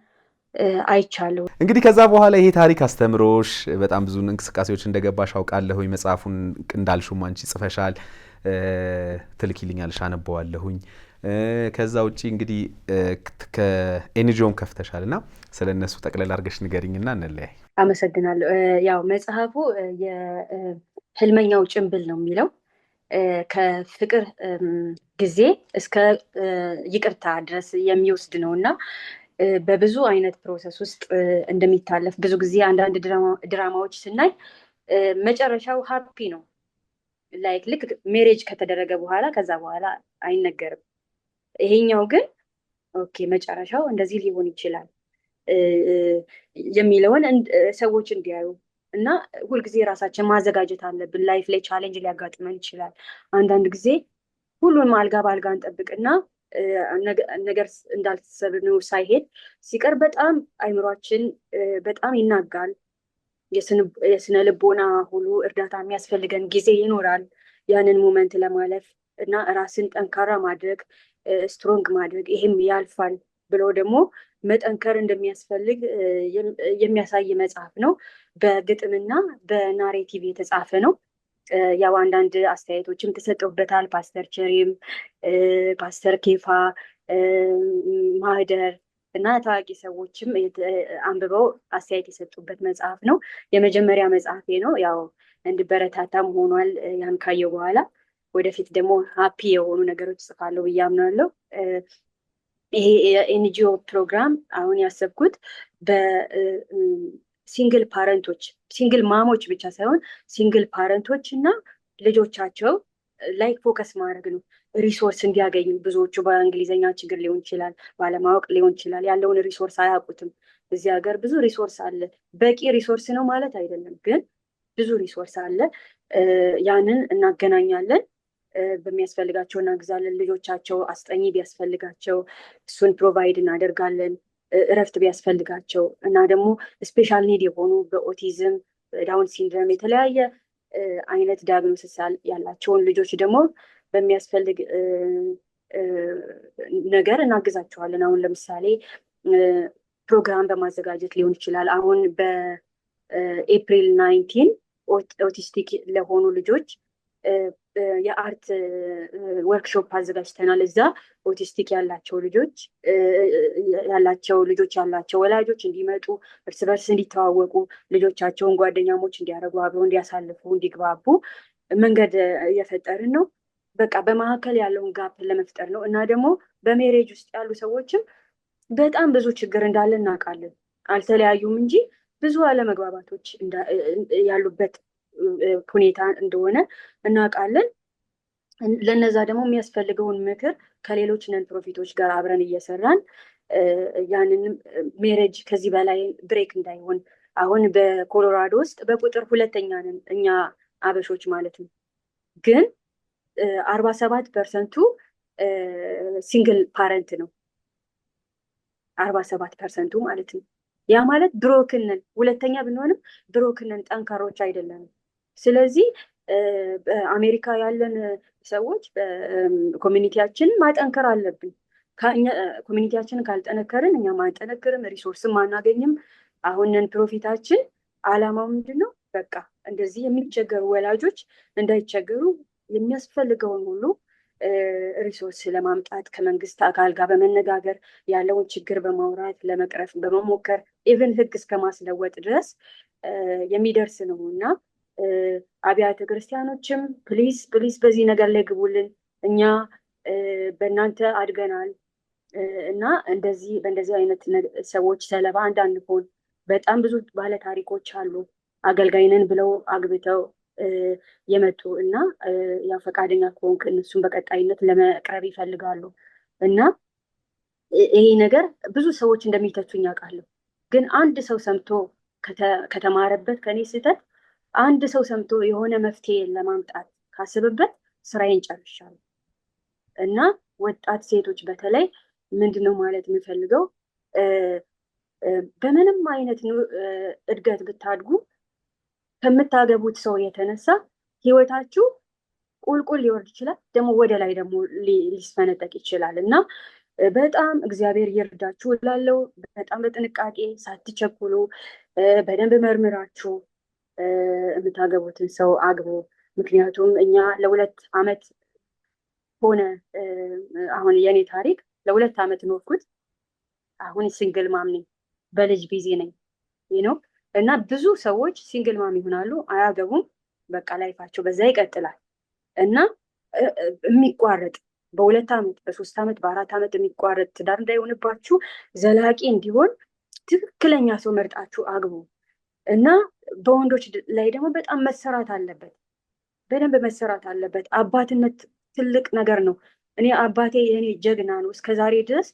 አይቻለሁ። እንግዲህ ከዛ በኋላ ይሄ ታሪክ አስተምሮሽ በጣም ብዙ እንቅስቃሴዎች እንደገባሽ አውቃለሁኝ። መጽሐፉን እንዳልሹም አንቺ ጽፈሻል፣ ትልኪልኛለሽ፣ አነበዋለሁኝ። ከዛ ውጪ እንግዲህ ከኤንጂኦም ከፍተሻል እና ስለ እነሱ ጠቅለል አድርገሽ ንገሪኝና እንለያይ። አመሰግናለሁ። ያው መጽሐፉ የህልመኛው ጭንብል ነው የሚለው ከፍቅር ጊዜ እስከ ይቅርታ ድረስ የሚወስድ ነው እና በብዙ አይነት ፕሮሰስ ውስጥ እንደሚታለፍ ብዙ ጊዜ አንዳንድ ድራማዎች ስናይ መጨረሻው ሀፒ ነው፣ ላይክ ልክ ሜሬጅ ከተደረገ በኋላ ከዛ በኋላ አይነገርም። ይሄኛው ግን ኦኬ መጨረሻው እንደዚህ ሊሆን ይችላል የሚለውን ሰዎች እንዲያዩ እና ሁልጊዜ ራሳችን ማዘጋጀት አለብን። ላይፍ ላይ ቻሌንጅ ሊያጋጥመን ይችላል። አንዳንድ ጊዜ ሁሉንም አልጋ በአልጋ እንጠብቅና ነገር እንዳልተሰብነው ሳይሄድ ሲቀር በጣም አይምሯችን በጣም ይናጋል። የስነ ልቦና ሁሉ እርዳታ የሚያስፈልገን ጊዜ ይኖራል። ያንን ሞመንት ለማለፍ እና ራስን ጠንካራ ማድረግ፣ ስትሮንግ ማድረግ፣ ይሄም ያልፋል ብሎ ደግሞ መጠንከር እንደሚያስፈልግ የሚያሳይ መጽሐፍ ነው። በግጥምና በናሬቲቭ የተጻፈ ነው። ያው አንዳንድ አስተያየቶችም ተሰጠውበታል። ፓስተር ቸሪም፣ ፓስተር ኬፋ፣ ማህደር እና ታዋቂ ሰዎችም አንብበው አስተያየት የሰጡበት መጽሐፍ ነው። የመጀመሪያ መጽሐፌ ነው። ያው እንድበረታታም ሆኗል። ያን ካየው በኋላ ወደፊት ደግሞ ሀፒ የሆኑ ነገሮች ጽፋለሁ ብዬ አምናለሁ። ይሄ የኤንጂኦ ፕሮግራም አሁን ያሰብኩት ሲንግል ፓረንቶች ሲንግል ማሞች ብቻ ሳይሆን ሲንግል ፓረንቶች እና ልጆቻቸው ላይ ፎከስ ማድረግ ነው። ሪሶርስ እንዲያገኙ ብዙዎቹ በእንግሊዝኛ ችግር ሊሆን ይችላል፣ ባለማወቅ ሊሆን ይችላል። ያለውን ሪሶርስ አያውቁትም። እዚህ ሀገር ብዙ ሪሶርስ አለ። በቂ ሪሶርስ ነው ማለት አይደለም፣ ግን ብዙ ሪሶርስ አለ። ያንን እናገናኛለን። በሚያስፈልጋቸው እናግዛለን። ልጆቻቸው አስጠኚ ቢያስፈልጋቸው እሱን ፕሮቫይድ እናደርጋለን። እረፍት ቢያስፈልጋቸው እና ደግሞ ስፔሻል ኒድ የሆኑ በኦቲዝም ዳውን ሲንድረም የተለያየ አይነት ዲያግኖሲስ ያላቸውን ልጆች ደግሞ በሚያስፈልግ ነገር እናግዛቸዋለን። አሁን ለምሳሌ ፕሮግራም በማዘጋጀት ሊሆን ይችላል። አሁን በኤፕሪል 19 ኦቲስቲክ ለሆኑ ልጆች የአርት ወርክሾፕ አዘጋጅተናል። እዛ ኦቲስቲክ ያላቸው ያላቸው ወላጆች እንዲመጡ እርስ በርስ እንዲተዋወቁ ልጆቻቸውን ጓደኛሞች እንዲያደርጉ አብረው እንዲያሳልፉ እንዲግባቡ መንገድ እየፈጠርን ነው። በቃ በመካከል ያለውን ጋፕ ለመፍጠር ነው። እና ደግሞ በሜሬጅ ውስጥ ያሉ ሰዎችም በጣም ብዙ ችግር እንዳለ እናውቃለን። አልተለያዩም እንጂ ብዙ አለመግባባቶች ያሉበት ሁኔታ እንደሆነ እናውቃለን። ለነዛ ደግሞ የሚያስፈልገውን ምክር ከሌሎች ነን ፕሮፊቶች ጋር አብረን እየሰራን ያንን ሜሬጅ ከዚህ በላይ ብሬክ እንዳይሆን አሁን በኮሎራዶ ውስጥ በቁጥር 2ኛ ነን እኛ አበሾች ማለት ነው። ግን 47% ሲንግል ፓረንት ነው። 47% ማለት ነው። ያ ማለት ብሮክንን 2ኛ ብንሆንም ብሮክንን ጠንካሮች አይደለንም። ስለዚህ በአሜሪካ ያለን ሰዎች ኮሚኒቲያችንን ማጠንከር አለብን። ኮሚኒቲያችንን ካልጠነከርን እኛ ማንጠነክርም፣ ሪሶርስም አናገኝም። አሁንን ፕሮፊታችን አላማው ምንድን ነው? በቃ እንደዚህ የሚቸገሩ ወላጆች እንዳይቸገሩ የሚያስፈልገውን ሁሉ ሪሶርስ ለማምጣት ከመንግስት አካል ጋር በመነጋገር ያለውን ችግር በማውራት ለመቅረፍ በመሞከር ኢቨን ሕግ እስከ ማስለወጥ ድረስ የሚደርስ ነው እና አብያተ ክርስቲያኖችም ፕሊዝ በዚህ ነገር ላይ ግቡልን። እኛ በእናንተ አድገናል እና በእንደዚህ አይነት ሰዎች ሰለባ እንዳንሆን በጣም ብዙ ባለታሪኮች አሉ አገልጋይነን ብለው አግብተው የመጡ እና ያው ፈቃደኛ ከሆንክ እነሱን በቀጣይነት ለመቅረብ ይፈልጋሉ እና ይሄ ነገር ብዙ ሰዎች እንደሚተቹኝ ያውቃለሁ። ግን አንድ ሰው ሰምቶ ከተማረበት ከኔ ስህተት አንድ ሰው ሰምቶ የሆነ መፍትሄ ለማምጣት ካስብበት ስራዬን ጨርሻለሁ። እና ወጣት ሴቶች በተለይ ምንድነው ማለት የምፈልገው በምንም አይነት እድገት ብታድጉ ከምታገቡት ሰው የተነሳ ህይወታችሁ ቁልቁል ሊወርድ ይችላል፣ ደግሞ ወደ ላይ ደግሞ ሊስፈነጠቅ ይችላል እና በጣም እግዚአብሔር ይርዳችሁ እላለሁ። በጣም በጥንቃቄ ሳትቸኩሉ በደንብ መርምራችሁ የምታገቡትን ሰው አግቡ። ምክንያቱም እኛ ለ2 ዓመት ሆነ አሁን የኔ ታሪክ ለ2 ዓመት ኖርኩት። አሁን ሲንግል ማም ነኝ፣ በልጅ ቢዚ ነኝ ነው እና ብዙ ሰዎች ሲንግል ማም ይሆናሉ፣ አያገቡም፣ በቃ ላይፋቸው በዛ ይቀጥላል እና የሚቋረጥ በ2 ዓመት በ3 ዓመት በ4 ዓመት የሚቋረጥ ትዳር እንዳይሆንባችሁ ዘላቂ እንዲሆን ትክክለኛ ሰው መርጣችሁ አግቡ። እና በወንዶች ላይ ደግሞ በጣም መሰራት አለበት፣ በደንብ መሰራት አለበት። አባትነት ትልቅ ነገር ነው። እኔ አባቴ የኔ ጀግና ነው እስከዛሬ ድረስ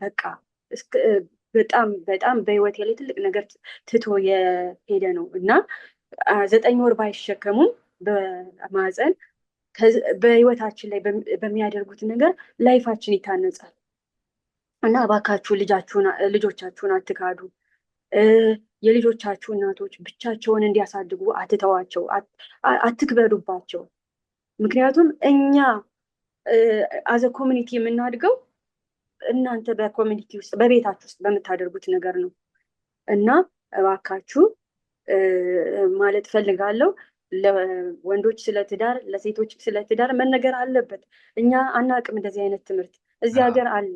በቃ በጣም በህይወቴ ላይ ትልቅ ነገር ትቶ የሄደ ነው እና 9 ወር ባይሸከሙም በማህፀን በህይወታችን ላይ በሚያደርጉት ነገር ላይፋችን ይታነጻል። እና እባካችሁ ልጆቻችሁን አትካዱ። የልጆቻችሁ እናቶች ብቻቸውን እንዲያሳድጉ አትተዋቸው፣ አትክበዱባቸው። ምክንያቱም እኛ አዘ ኮሚኒቲ የምናድገው እናንተ በኮሚኒቲ ውስጥ በቤታችሁ ውስጥ በምታደርጉት ነገር ነው እና እባካችሁ ማለት ፈልጋለሁ። ለወንዶች ስለ ትዳር፣ ለሴቶች ስለ ትዳር መነገር አለበት። እኛ አናቅም እንደዚህ አይነት ትምህርት እዚህ ሀገር አለ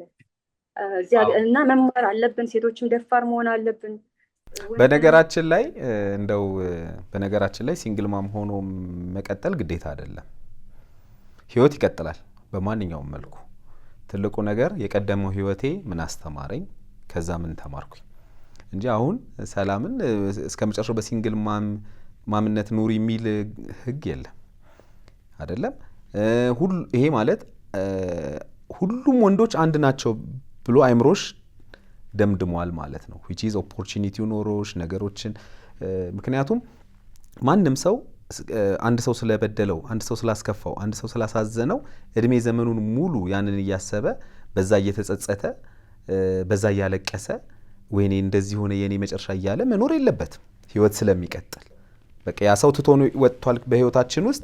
እና መማር አለብን። ሴቶችም ደፋር መሆን አለብን። በነገራችን ላይ ሲንግል ማም ሆኖ መቀጠል ግዴታ አይደለም። ህይወት ይቀጥላል በማንኛውም መልኩ። ትልቁ ነገር የቀደመው ህይወቴ ምን አስተማረኝ፣ ከዛ ምን ተማርኩኝ። እንጂ አሁን ሰላምን እስከመጨረሻው በሲንግል ማምነት ኑሪ የሚል ህግ የለም አይደለም። ይሄ ማለት ሁሉም ወንዶች አንድ ናቸው ብሎ አይምሮሽ ደምድሟል ማለት ነው። which is opportunity ኖሮሽ ነገሮችን ምክንያቱም ማንም ሰው አንድ ሰው ስለበደለው አንድ ሰው ስላስከፋው አንድ ሰው ስላሳዘነው እድሜ ዘመኑን ሙሉ ያንን እያሰበ በዛ እየተጸጸተ በዛ እያለቀሰ ወይኔ እንደዚህ ሆነ የኔ መጨረሻ እያለ መኖር የለበትም። ህይወት ስለሚቀጥል በቃ ያ ሰው ትቶ ነው ወጥቷል በህይወታችን ውስጥ።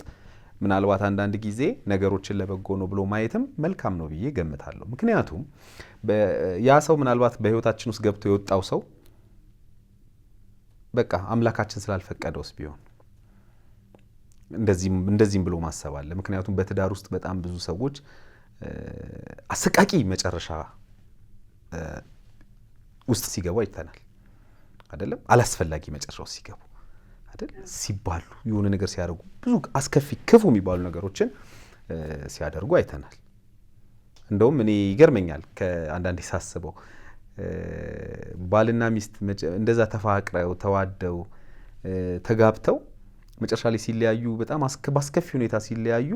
ምናልባት አንዳንድ ጊዜ ነገሮችን ለበጎ ነው ብሎ ማየትም መልካም ነው ብዬ ገምታለሁ። ምክንያቱም ያ ሰው ምናልባት በህይወታችን ውስጥ ገብቶ የወጣው ሰው በቃ አምላካችን ስላልፈቀደውስ ቢሆን እንደዚህም ብሎ ማሰብ አለ። ምክንያቱም በትዳር ውስጥ በጣም ብዙ ሰዎች አሰቃቂ መጨረሻ ውስጥ ሲገቡ አይተናል አይደለም። አላስፈላጊ መጨረሻው ሲገቡ አይደል ሲባሉ የሆነ ነገር ሲያደርጉ ብዙ አስከፊ ክፉ የሚባሉ ነገሮችን ሲያደርጉ አይተናል። እንደውም እኔ ይገርመኛል ከአንዳንዴ ሳስበው ባልና ሚስት እንደዛ ተፋቅረው ተዋደው ተጋብተው መጨረሻ ላይ ሲለያዩ በጣም አስከፊ ሁኔታ ሲለያዩ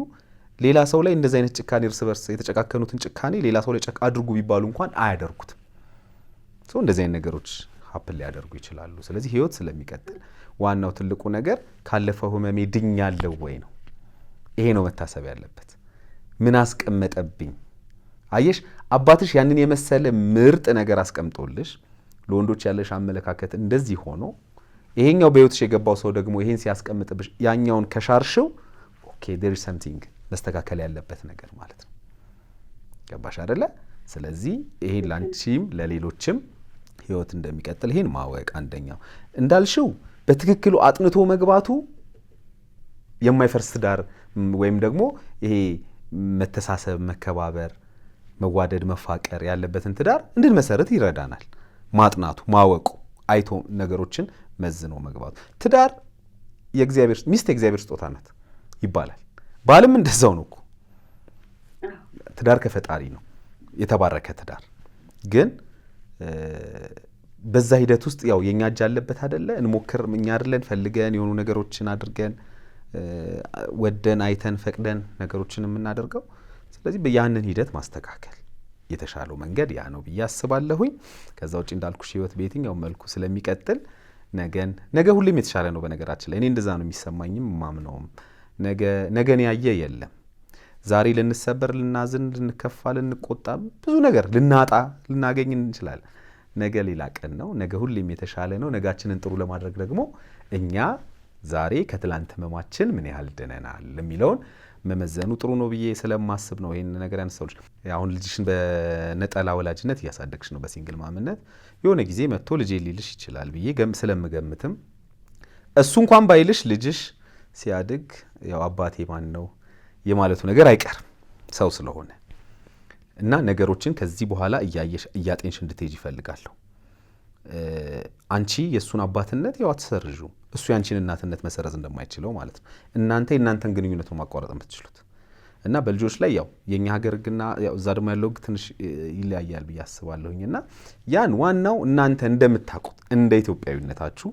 ሌላ ሰው ላይ እንደዛ አይነት ጭካኔ እርስ በርስ የተጨካከኑትን ጭካኔ ሌላ ሰው ላይ አድርጉ ቢባሉ እንኳን አያደርጉትም። እንደዚህ አይነት ነገሮች ሀፕን ሊያደርጉ ይችላሉ። ስለዚህ ህይወት ስለሚቀጥል ዋናው ትልቁ ነገር ካለፈው ህመሜ ድኛለሁ ወይ ነው። ይሄ ነው መታሰብ ያለበት። ምን አስቀመጠብኝ? አየሽ አባትሽ ያንን የመሰለ ምርጥ ነገር አስቀምጦልሽ ለወንዶች ያለሽ አመለካከት እንደዚህ ሆኖ ይሄኛው በህይወትሽ የገባው ሰው ደግሞ ይሄን ሲያስቀምጥብሽ ያኛውን ከሻርሽው ኦኬ there is something መስተካከል ያለበት ነገር ማለት ነው። ገባሽ አይደለ? ስለዚህ ይሄን ላንቺም ለሌሎችም ህይወት እንደሚቀጥል ይሄን ማወቅ አንደኛው። እንዳልሽው በትክክሉ አጥንቶ መግባቱ የማይፈርስ ትዳር ወይም ደግሞ ይሄ መተሳሰብ፣ መከባበር፣ መዋደድ፣ መፋቀር ያለበትን ትዳር እንድንመሰረት ይረዳናል። ማጥናቱ፣ ማወቁ፣ አይቶ ነገሮችን መዝኖ መግባቱ። ትዳር ሚስት የእግዚአብሔር ስጦታ ናት ይባላል። ባልም እንደዛው ነው እኮ። ትዳር ከፈጣሪ ነው የተባረከ ትዳር። ግን በዛ ሂደት ውስጥ ያው የኛ እጅ አለበት አይደለ? እንሞክር እኛ አይደለን ፈልገን የሆኑ ነገሮችን አድርገን ወደን አይተን ፈቅደን ነገሮችን የምናደርገው። ስለዚህ ያንን ሂደት ማስተካከል የተሻለው መንገድ ያ ነው ብዬ አስባለሁኝ። ከዛ ውጭ እንዳልኩሽ ህይወት በየትኛው መልኩ ስለሚቀጥል ነገ ሁሌም የተሻለ ነው። በነገራችን ላይ እኔ እንደዛ ነው የሚሰማኝም ማምነውም። ነገን ያየ የለም። ዛሬ ልንሰበር፣ ልናዝን፣ ልንከፋ፣ ልንቆጣ፣ ብዙ ነገር ልናጣ፣ ልናገኝ እንችላለን። ነገ ሌላ ቀን ነው። ነገ ሁሌም የተሻለ ነው። ነጋችንን ጥሩ ለማድረግ ደግሞ እኛ ዛሬ ከትላንት ህመማችን ምን ያህል ድነናል የሚለውን መመዘኑ ጥሩ ነው ብዬ ስለማስብ ነው ይሄን ነገር ያነሳሁልሽ። አሁን ልጅሽን በነጠላ ወላጅነት እያሳደግሽ ነው፣ በሲንግል ማምነት። የሆነ ጊዜ መጥቶ ልጄ ሊልሽ ይችላል ብዬ ስለምገምትም እሱ እንኳን ባይልሽ ልጅሽ ሲያድግ ያው አባቴ ማን ነው የማለቱ ነገር አይቀርም ሰው ስለሆነ እና ነገሮችን ከዚህ በኋላ እያጤንሽ እንድትሄጅ ይፈልጋለሁ። አንቺ የእሱን አባትነት ያው አትሰርዡ፣ እሱ ያንቺን እናትነት መሰረዝ እንደማይችለው ማለት ነው። እናንተ የእናንተን ግንኙነት ማቋረጥ የምትችሉት እና በልጆች ላይ ያው የኛ ሀገር ግና ያው እዛ ደግሞ ያለው ትንሽ ይለያያል ብዬ አስባለሁኝ። እና ያን ዋናው እናንተ እንደምታውቁት እንደ ኢትዮጵያዊነታችሁ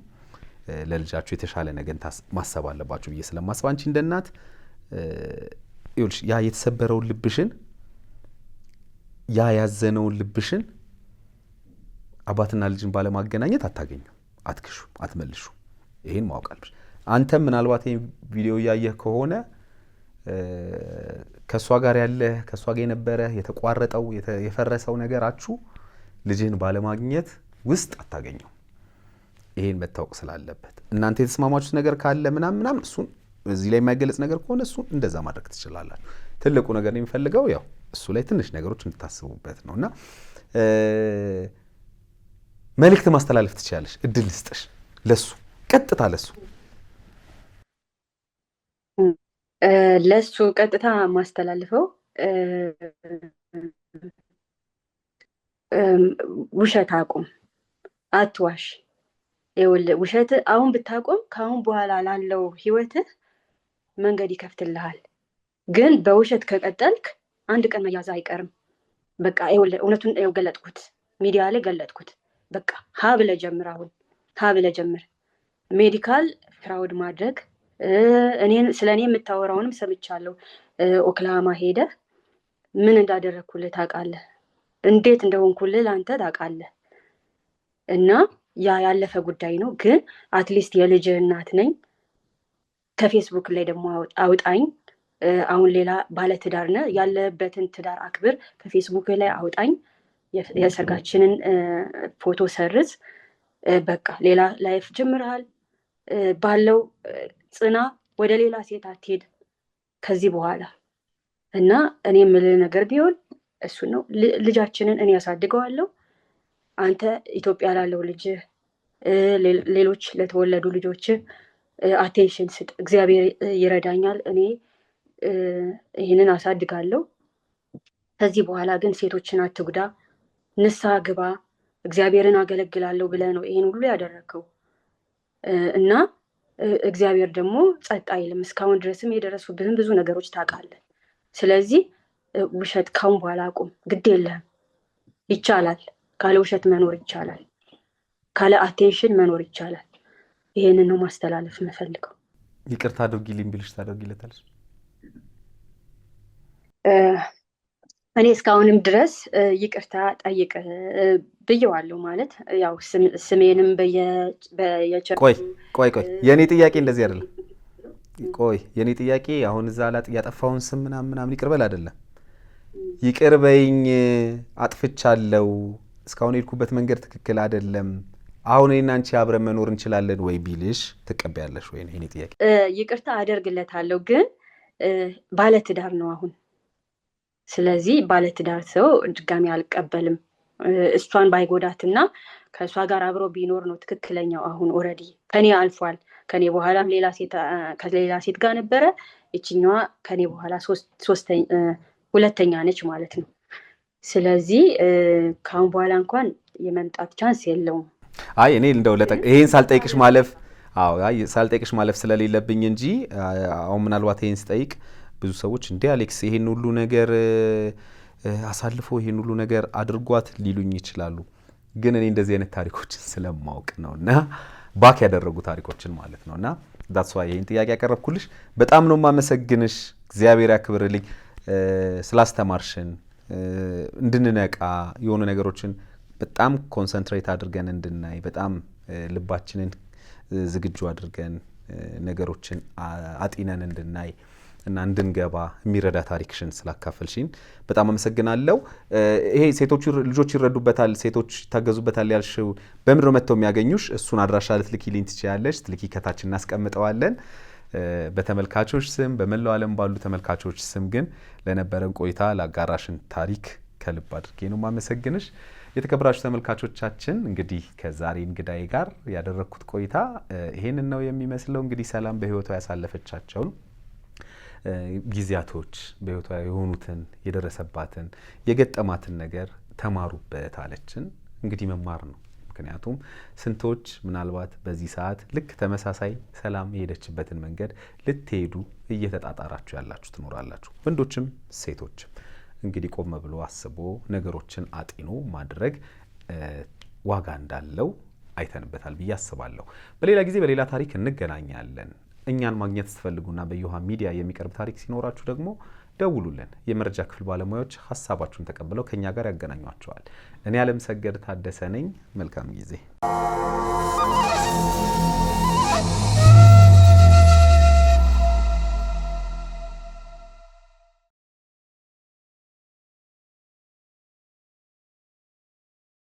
ለልጃችሁ የተሻለ ነገር ማሰብ አለባችሁ ብዬ ስለማስብ አንቺ እንደ እናት ይኸውልሽ ያ የተሰበረውን ልብሽን ያ ያዘነውን ልብሽን አባትና ልጅን ባለማገናኘት አታገኙ፣ አትክሹ፣ አትመልሹ። ይሄን ማወቅ አለብሽ። አንተም ምናልባት ይሄን ቪዲዮ ያየህ ከሆነ ከሷ ጋር ያለ ከሷ ጋር የነበረ የተቋረጠው የፈረሰው ነገራችሁ ልጅን ባለማግኘት ውስጥ አታገኘው። ይሄን መታወቅ ስላለበት እናንተ የተስማማችሁት ነገር ካለ ምናምን እሱን እዚህ ላይ የማይገለጽ ነገር ከሆነ እሱን እንደዛ ማድረግ ትችላላችሁ። ትልቁ ነገር የሚፈልገው ያው እሱ ላይ ትንሽ ነገሮች እንድታስቡበት ነውና መልእክት ማስተላለፍ ትችላለሽ። እድል ልስጥሽ ለሱ ቀጥታ ለሱ ቀጥታ ማስተላልፈው ውሸት አቁም፣ አትዋሽ። ይኸውልህ ውሸት አሁን ብታቆም ከአሁን በኋላ ላለው ህይወትህ መንገድ ይከፍትልሃል። ግን በውሸት ከቀጠልክ አንድ ቀን መያዝ አይቀርም። በቃ ይኸውልህ እውነቱን ገለጥኩት፣ ሚዲያ ላይ ገለጥኩት። በቃ ሀ ብለህ ጀምር። አሁን ሀ ብለህ ጀምር። ሜዲካል ፍራውድ ማድረግ ስለ እኔ የምታወራውንም ሰምቻለሁ። ኦክላሃማ ሄደህ ምን እንዳደረግኩልህ ታውቃለህ፣ እንዴት እንደሆንኩልህ ለአንተ ታውቃለህ። እና ያ ያለፈ ጉዳይ ነው። ግን አትሊስት የልጅህ እናት ነኝ። ከፌስቡክ ላይ ደግሞ አውጣኝ። አሁን ሌላ ባለትዳር ነህ፣ ያለበትን ትዳር አክብር። ከፌስቡክ ላይ አውጣኝ። የሰርጋችንን ፎቶ ሰርዝ። በቃ ሌላ ላይፍ ጀምረሃል። ባለው ጽና። ወደ ሌላ ሴት አትሄድ ከዚህ በኋላ። እና እኔ የምልህ ነገር ቢሆን እሱ ነው። ልጃችንን እኔ ያሳድገዋለሁ። አንተ ኢትዮጵያ ላለው ልጅህ፣ ሌሎች ለተወለዱ ልጆችህ አቴንሽን ስጥ። እግዚአብሔር ይረዳኛል። እኔ ይህንን አሳድጋለሁ። ከዚህ በኋላ ግን ሴቶችን አትጉዳ፣ ንስሐ ግባ። እግዚአብሔርን አገለግላለሁ ብለህ ነው ይህን ሁሉ ያደረግከው እና እግዚአብሔር ደግሞ ጸጥ አይልም። እስካሁን ድረስም የደረሱብህን ብዙ ነገሮች ታውቃለህ። ስለዚህ ውሸት ካሁን በኋላ አቁም። ግድ የለህም። ይቻላል። ካለ ውሸት መኖር ይቻላል። ካለ አቴንሽን መኖር ይቻላል። ይሄንን ነው ማስተላለፍ የምፈልገው። ይቅርታ አድርጊልኝ ቢልሽ ታደርጊለታለሽ? እኔ እስካሁንም ድረስ ይቅርታ ጠይቅ ብየዋለሁ። ማለት ያው ስሜንም ቆይ የኔ ጥያቄ እንደዚህ አይደለም። ቆይ የኔ ጥያቄ አሁን እዛ ላጥ ያጠፋውን ስም ምናምን ይቅር በል አይደለም። ይቅር በይኝ፣ አጥፍቻለሁ፣ እስካሁን የሄድኩበት መንገድ ትክክል አይደለም፣ አሁን እኔና አንቺ አብረን መኖር እንችላለን ወይ ቢልሽ ትቀበያለሽ ወይ? የኔ ጥያቄ። ይቅርታ አደርግለታለሁ፣ ግን ባለትዳር ነው አሁን። ስለዚህ ባለትዳር ሰው ድጋሚ አልቀበልም። እሷን ባይጎዳትና ከእሷ ጋር አብሮ ቢኖር ነው ትክክለኛው። አሁን ኦልሬዲ ከኔ አልፏል። ከኔ በኋላም ከሌላ ሴት ጋር ነበረ። ይችኛዋ ከኔ በኋላ ሁለተኛ ነች ማለት ነው። ስለዚህ ካሁን በኋላ እንኳን የመምጣት ቻንስ የለውም። አይ እኔ እንደው ይሄን ሳልጠይቅሽ ማለፍ ስለሌለብኝ እንጂ አሁን ምናልባት ይሄን ስጠይቅ ብዙ ሰዎች እንዴ አሌክስ ይሄን ሁሉ ነገር አሳልፎ ይሄን ሁሉ ነገር አድርጓት ሊሉኝ ይችላሉ። ግን እኔ እንደዚህ አይነት ታሪኮችን ስለማውቅ ነውና ባክ ያደረጉ ታሪኮችን ማለት ነውና ዳትስ ዋይ ይሄን ጥያቄ ያቀረብኩልሽ። በጣም ነው ማመሰግንሽ። እግዚአብሔር ያክብርልኝ። ስላስተማርሽን እንድንነቃ የሆኑ ነገሮችን በጣም ኮንሰንትሬት አድርገን እንድናይ በጣም ልባችንን ዝግጁ አድርገን ነገሮችን አጢነን እንድናይ እና እንድንገባ የሚረዳ ታሪክሽን ስላካፈልሽኝ በጣም አመሰግናለሁ። ይሄ ሴቶች ልጆች ይረዱበታል፣ ሴቶች ታገዙበታል ያልሽው በምንድነው መጥተው የሚያገኙሽ? እሱን አድራሻ ልትልኪልኝ ትችያለሽ። ትልኪ ከታች እናስቀምጠዋለን። በተመልካቾች ስም በመላው ዓለም ባሉ ተመልካቾች ስም ግን ለነበረን ቆይታ ላጋራሽን ታሪክ ከልብ አድርጌ ነው ማመሰግንሽ። የተከበራችሁ ተመልካቾቻችን እንግዲህ ከዛሬ እንግዳዬ ጋር ያደረኩት ቆይታ ይሄንን ነው የሚመስለው። እንግዲህ ሰላም በህይወቷ ያሳለፈቻቸውን ጊዜያቶች በህይወቷ የሆኑትን የደረሰባትን የገጠማትን ነገር ተማሩበት አለችን። እንግዲህ መማር ነው። ምክንያቱም ስንቶች ምናልባት በዚህ ሰዓት ልክ ተመሳሳይ ሰላም የሄደችበትን መንገድ ልትሄዱ እየተጣጣራችሁ ያላችሁ ትኖራላችሁ፣ ወንዶችም ሴቶችም። እንግዲህ ቆም ብሎ አስቦ ነገሮችን አጢኖ ማድረግ ዋጋ እንዳለው አይተንበታል ብዬ አስባለሁ። በሌላ ጊዜ በሌላ ታሪክ እንገናኛለን። እኛን ማግኘት ስትፈልጉና በዮሃ ሚዲያ የሚቀርብ ታሪክ ሲኖራችሁ ደግሞ ደውሉልን። የመረጃ ክፍል ባለሙያዎች ሀሳባችሁን ተቀብለው ከኛ ጋር ያገናኟቸዋል። እኔ አለምሰገድ ታደሰ ነኝ። መልካም ጊዜ።